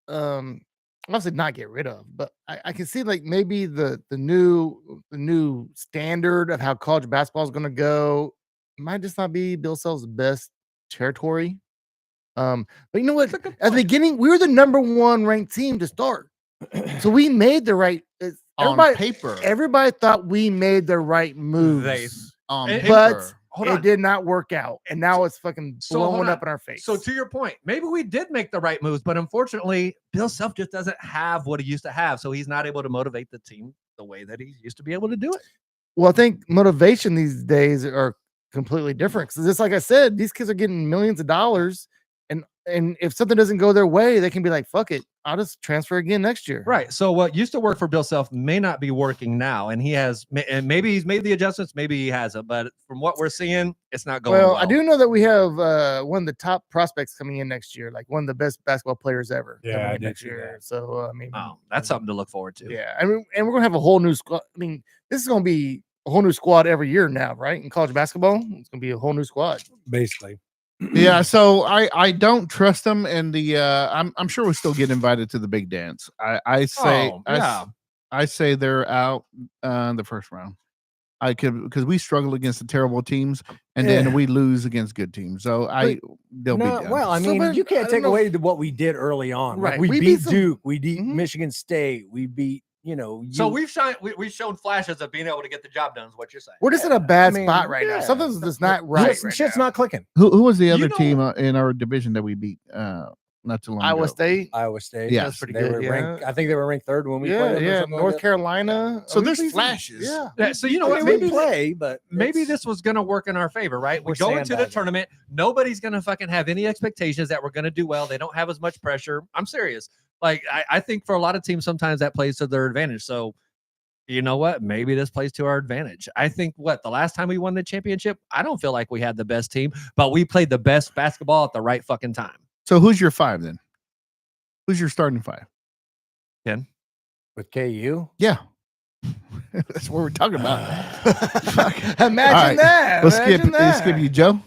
obviously not get rid of, but I can see like maybe the new standard of how college basketball is going to go might just not be Bill Self's best territory. But you know what? At the beginning, we were the number 1 ranked team to start, so we made the right. On paper, everybody thought we made the right moves, on But- paper. Hold it on. did not work out, and now it's fucking So, hold blowing on. up in our face. So to your point, maybe we did make the right moves, but unfortunately, Bill Self just doesn't have what he used to have, so he's not able to motivate the team the way that he used to be able to do it. Well, I think motivation these days are completely different. Because just like I said, these kids are getting millions of dollars, and if something doesn't go their way, they can be like, "Fuck it, I'll just transfer again next year." Right. So what used to work for Bill Self may not be working now, and and maybe he's made the adjustments, maybe he hasn't. But from what we're seeing, it's not going well. Well, I do know that we have one of the top prospects coming in next year, like one of the best basketball players ever. Yeah, coming I in did next see year. that. So I mean, Oh, that's something to look forward to. yeah, I mean, and we're gonna have a whole new squad. I mean, this is gonna be a whole new squad every year now, right? In college basketball, it's gonna be a whole new squad. Basically. Yeah, so I don't trust them, and I'm sure we'll still get invited to the big dance. I say I say they're out in the first round. I could because we struggle against the terrible teams, and then we lose against good teams. So they'll be done. Well, I So, mean, but you I can't don't take know. away what we did early on. Like, Right. we We beat beat some- Duke, we beat Mhm. Michigan State, we beat So we've shown flashes of being able to get the job done. Is what you're saying? We're just in a bad I mean, spot right now. yeah. Something's just not right. Shit's now. not clicking. Who was the other know- team in our division that we beat not too long Iowa ago? State. Iowa State. Yeah. That's pretty They good. were Yeah. ranked, I think they were ranked 3rd when we played Yeah, them or yeah. something like North that. Carolina. So We there's beat them. flashes. Yeah. Yeah, so you know I what? mean, we Maybe play, but maybe it's- this was going to work in our favor, right? We We're go into the sandbagging. tournament. Nobody's going to fucking have any expectations that we're going to do well. They don't have as much pressure. I'm serious. Like, I think for a lot of teams, sometimes that plays to their advantage. So, you know what? Maybe this plays to our advantage. I think the last time we won the championship, I don't feel like we had the best team, but we played the best basketball at the right fucking time. So who's your 5 then? Who's your starting 5? with KU. Yeah. That's what we're talking about. Imagine All right. that. Let's Imagine that. skip you, Joe.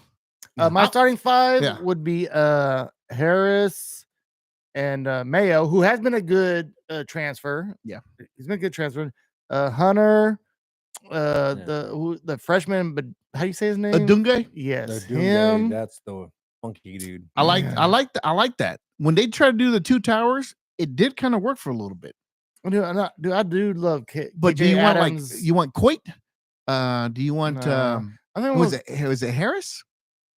My starting 5 Yeah. would be Harris and Mayo, who has been a good transfer. Yeah. He's been a good transfer. Hunter, the freshman, but how do you say his name? Adunge. Yes, The Doomsday, him. that's the funky dude. I like Yeah. I like that. When they try to do the 2 towers, it did kind of work for a little bit. I do love But do KJ you want Adams. you want Coit? Do you want No. I think who was it? Was it Harris?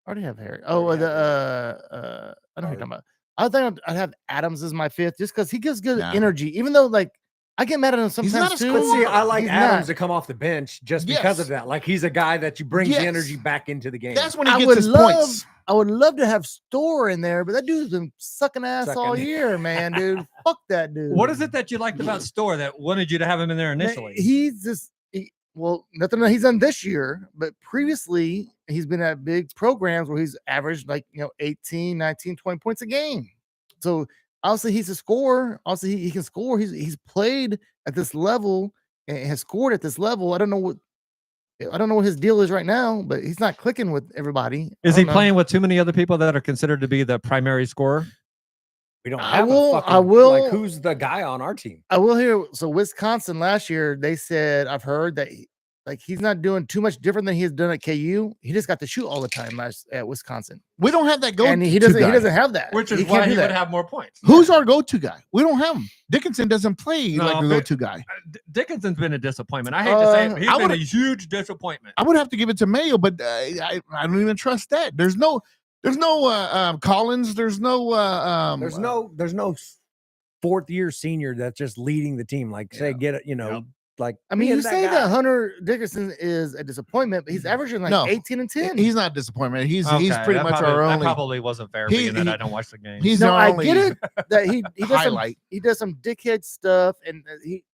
I already have Harry. Already Oh, have I don't know what you're talking about. I think I'd have Adams as my 5th just because he gives good Nah. energy. Even though, like, I get mad at him not sometimes a too. But see, I like He's Adams not. to come off the bench just because Yes. of that. Like, he's a guy that you bring Yes. the energy back into the game. That's when he I gets would his love, points. I would love to have Store in there, but that dude's been sucking ass all Sucking. year, man, dude. Fuck that dude. What is it that you liked about Store that wanted you to have him in there Man, initially? He's just nothing that he's done this year, but previously he's been at big programs where he's averaged 18, 19, 20 points a game. So obviously he's a scorer. Also, he can score. He's played at this level and has scored at this level. I don't know what his deal is right now, but he's not clicking with everybody. Is I he don't know. playing with too many other people that are considered to be the primary scorer? we don't I have will- a fucking, I will- like, who's the guy on our team? I will hear. So Wisconsin last year, they said I've heard that he's not doing too much different than he's done at KU. He just got to shoot all the time atWisconsin, We don't have that go. and he doesn't have that. Which is He why can't he do would that. have more points. Who's our go-to guy? We don't have him. Dickinson doesn't play No, like a but- go-to guy. Dickinson's been a disappointment. I hate to say it, but he's I been a would've- huge disappointment. I would have to give it to Mayo, but I don't even trust that. There's no Collins. There's no There's no 4th-year senior that's just leading the team. Like, say, get it, Yep. like. I mean, being you say guy. that Hunter Dickinson is a disappointment, but he's averaging No. 18 and 10. He's not a disappointment. He's Okay, pretty that much probably, our that only. probably wasn't fair, He- being that he- I don't watch the game. He's No, our I only get it that he does some highlight. he does some dickhead stuff, and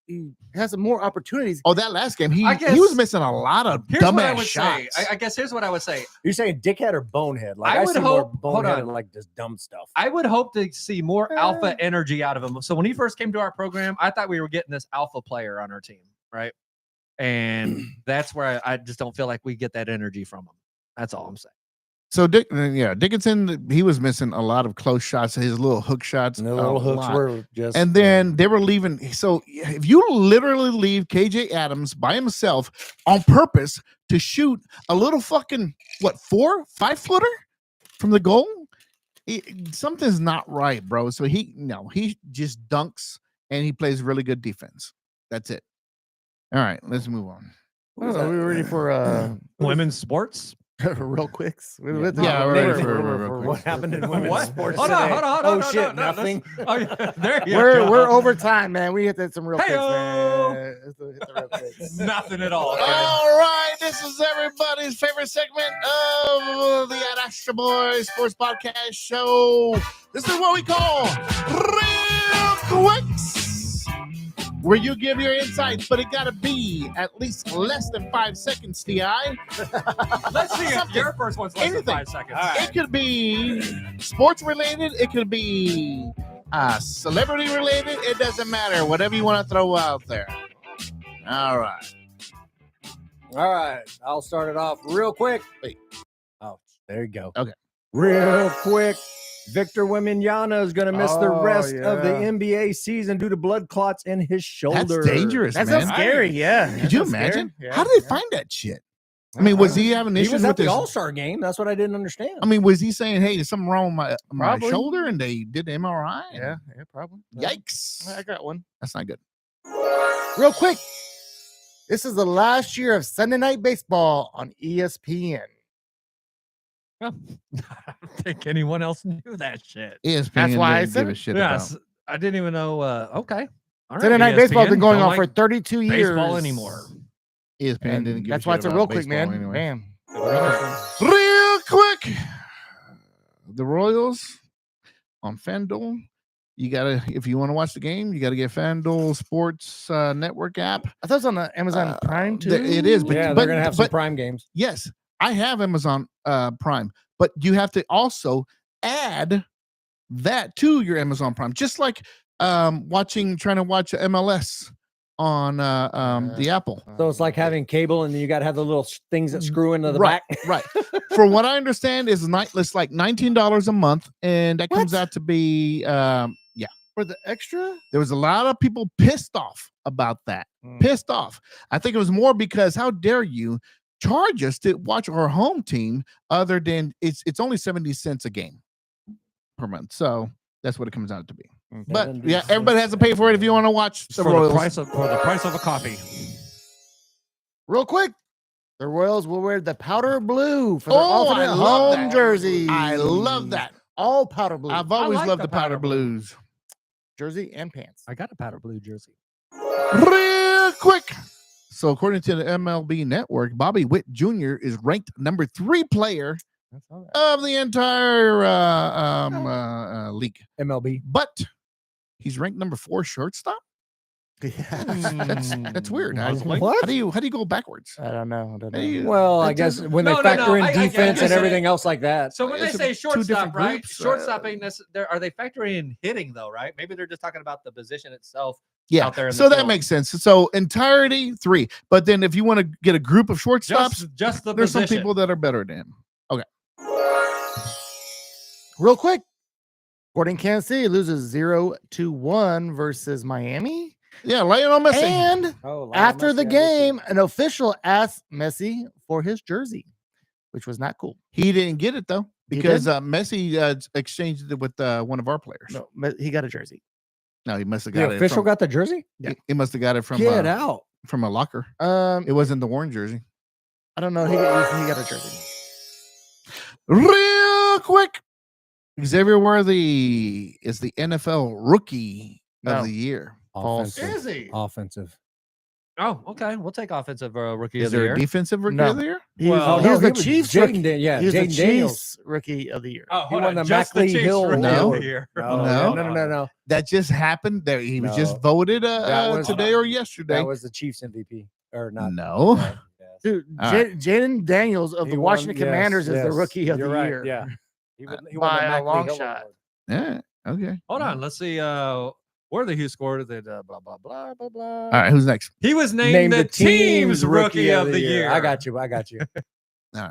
he has some more opportunities. Oh, that last game, he I was guess- missing a lot of Here's what I dumbass would shots. say. I guess here's what I would say. You're saying dickhead or bonehead? Like I I, would see more hope- hold bonehead on. like just dumb stuff. I would hope to see more alpha energy out of him. So when he first came to our program, I thought we were getting this alpha player on our team, right? And that's where I just don't feel like we get that energy from him. That's all I'm saying. So Dickinson, he was missing a lot of close shots, his little hook shots. And the a little hooks lot. were just. And then they were leaving. So if you literally leave KJ Adams by himself on purpose to shoot a little fucking 4-5 footer from the goal, something's not right, bro. So he just dunks and he plays really good defense. That's it. All right, let's move on. We were ready for Women's sports. real quicks. Yeah, we're ready for real quick. What happened in women's What? sports? Hold on, today? hold on, Oh hold on, shit, no, nothing. Oh yeah, there you we're go. we're over time, man. We hit some real quicks, Hey-o. man. Hit the real quicks. Nothing at all. All right, this is everybody's favorite segment of the Adastra Boys Sports Podcast Show. This is what we call Real Quicks, where you give your insights, but it got to be at least less than 5 seconds, T.I. Let's see if Something. your first one's less Anything. than 5 seconds. It could be sports related. It could be celebrity related. It doesn't matter. Whatever you want to throw out there. All right. All right, I'll start it off real quick. Wait. Oh, there you go. Okay. Real quick. Victor Wembanyama is going to miss the Oh, rest of the yeah. NBA season due to blood clots in his shoulder. That's dangerous, That's man. so scary. Yeah. Could you That's imagine? scary. Yeah, How did they yeah. find that shit? I mean, was he having He issues was at with the his? All-Star game. That's what I didn't understand. I mean, was he saying, "Hey, there's something wrong with my Probably. shoulder," and they did the MRI? Yeah, probably. Yikes! I got one. That's not good. Real quick. This is the last year of Sunday Night Baseball on ESPN. Well, I don't think anyone else knew that shit. ESPN That's why I didn't said give a it. shit Yes, about. I didn't even know. Okay. All right, Sunday Night Baseball has been ESPN, going don't on for like 32 years. baseball anymore. ESPN And didn't give that's a why shit it's a about real quick, baseball man. anyway. Bam. Real quick, the Royals on FanDuel. You gotta, if you want to watch the game, you gotta get FanDuel Sports Network app. I thought it was on the Amazon Prime too. It is, but yeah, but, they're going to have some but prime games. yes, I have Amazon Prime, but you have to also add that to your Amazon Prime, just like trying to watch MLS on the Apple. So it's like having cable, and then you got to have the little things that screw into the Right, back. right. From what I understand, it's like $19 a month, and that comes What? out to be for the extra. there was a lot of people pissed off about that. Mm. Pissed off. I think it was more because how dare you charge us to watch our home team other than it's only 70 cents a game per month. So that's what it comes out to be. But yeah, everybody has to pay for it if you want to watch the For Royals. the price of a coffee. Real quick, the Royals will wear the powder blue for their Oh, I alternate love home that. jersey. I love that. All powder blue. I've always like loved the the powder powder blue. blues. jersey and pants. I got a powder blue jersey. Real quick. So according to the MLB Network, Bobby Witt Jr. is ranked number 3 player That's all right. of the entire league, MLB. but he's ranked number 4 shortstop. Yeah. That's weird. How What? do you go backwards? I don't know. Hey, Well, I That guess doesn't- when No, they no, factor no, in I defense get and it. everything else like that. So when they It's say two shortstop, different right? groups, Shortstop ain't necessarily. Are they factoring in hitting though? Right? Maybe they're just talking about the position itself. Yeah, out there in so the that field. makes sense. So entirety 3, but then if you want to get a group of shortstops, Just the there's some position. people that are better than him. Real quick, Sporting Kansas City loses 0-1 versus Miami. Yeah, Lionel Messi. And Oh, after the game, an official asked Messi for his jersey, which was not cool. He didn't get it though He because did? Messi exchanged it with one of our players. No, he got a jersey. No, he must have got the it. official from, got the jersey? He must have got it from Get out. from a locker. Um, It wasn't the worn jersey. I don't know. He got a jersey. Real quick, Xavier Worthy is the NFL Rookie No. of the Year. False. Offensive. Is he? Offensive. Oh, okay. We'll take offensive rookie Is of the there year. a defensive rookie No. of the year? He's, Well, he's the he was Chiefs Jaden rookie. Dan- yeah, He's the Jaden Daniels. Chiefs rookie of the year. Oh, He hold won on. the Just the Mackley Chiefs Hill rookie No. of the year. No, No. no. That just happened. There, he was just No. voted That was- today or yesterday. That was the Chiefs MVP or not? No. Yes. Dude, All right. Jaden Daniels of He the won- Washington yes, Commanders is the yes, rookie of the you're right, year. Yeah, he won the By a Mackley long Hill shot. Award. Yeah. Okay. Hold on. Let's see. Where the who scored it? Blah blah blah blah blah. All right. Who's next? He was named the team's rookie of the year. I got you. All right. Yeah.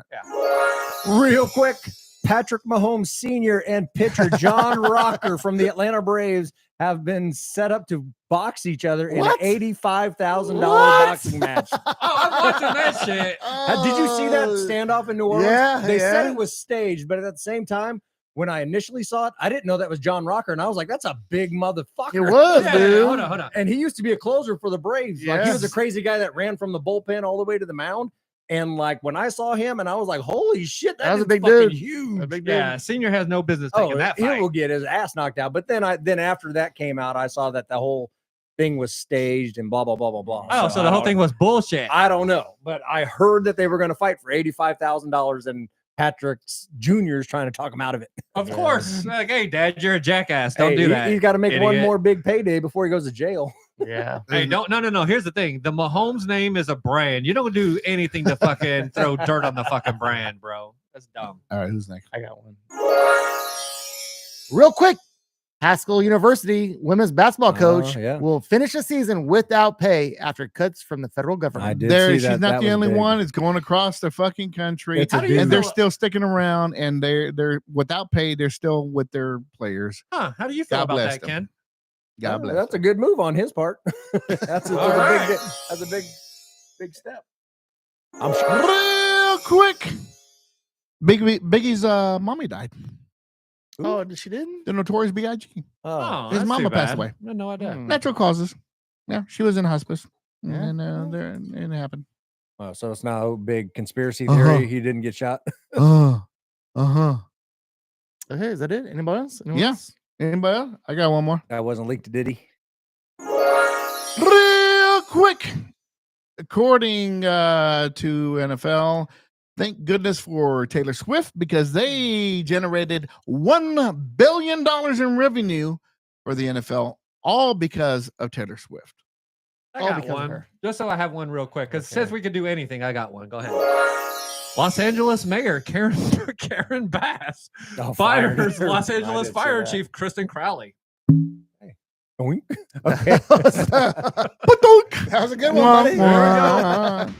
Real quick, Patrick Mahomes Sr. and pitcher John Rocker from the Atlanta Braves have been set up to box each other in an What? $85,000 What? boxing match. Oh, I'm watching that shit. Did you see that standoff in New Orleans? yeah, They said yeah. it was staged, but at the same time, when I initially saw it, I didn't know that was John Rocker, and I was like, "That's a big motherfucker." It was, Yeah, dude. hold on. And he used to be a closer for the Braves. Like he was a Yes. crazy guy that ran from the bullpen all the way to the mound. And like when I saw him, and I was like, "Holy shit, That was a dude's big fucking dude. huge!" A big dude. Yeah, senior has no business Oh, taking that he fight. will get his ass knocked out. But then after that came out, I saw that the whole thing was staged and blah blah blah blah blah. Oh, so the whole thing was bullshit. I don't know, but I heard that they were going to fight for $85,000, and Patrick Jr. is trying to talk him out of it. Of course. Like, hey, Dad, you're a jackass. Don't do that. He's got to make one idiot. more big payday before he goes to jail. Yeah. Hey, don't no. Here's the thing. The Mahomes name is a brand. You don't do anything to fucking throw dirt on the fucking brand, bro. That's dumb. All right. Who's next? I got one. Real quick, Haskell University women's basketball coach yeah. will finish the season without pay after cuts from the federal government. I did There, see she's that. not That the was only big. one. It's going across the fucking country, It's a How do you and they're feel- still sticking around. And they're without pay. They're still with their players. Huh? How do you feel God about bless that, them. Ken? God bless. That's a good move on his part. That's a All right. big step. I'm sure. Real quick, Biggie's mommy died. Oh, she didn't? The Notorious B.I.G. Oh, his that's mama too passed bad. away. I had no idea. Hmm. Natural causes. Yeah, she was in hospice, Yeah. and it happened. Oh, so it's not a big conspiracy Uh-huh. theory. He didn't get shot. Uh-huh. Okay, is that it? Anybody else? Anyone Yeah. else? Anybody else? I got one more. That wasn't leaked to Diddy. Real quick. According to NFL, thank goodness for Taylor Swift because they generated $1 billion in revenue for the NFL, all because of Taylor Swift. I All got because of one. her. Just so I have one real quick, because Okay. since we could do anything, I got one. Go ahead. Los Angeles Mayor Karen Bass Oh, fires fired. Los I Angeles did see Fire that. Chief Kristen Crowley. Oink. Okay. That was a good one, buddy.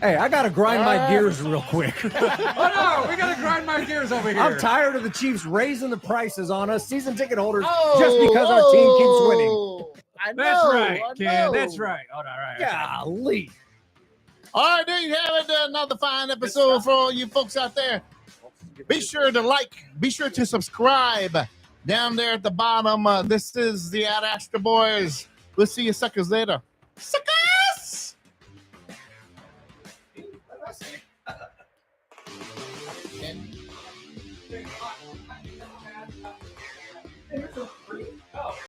Hey, I gotta grind my gears real quick. Oh no, we gotta grind my gears over here. I'm tired of the Chiefs raising the prices on us, season ticket holders, just because our team keeps winning. I know, That's right, I Ken. know. That's right. Hold on, all right. Golly. All right, there you have it. Another fine episode for all you folks out there. Be sure to like, be sure to subscribe down there at the bottom. This is the Ad Astra Boys. We'll see you suckers later. Suckers!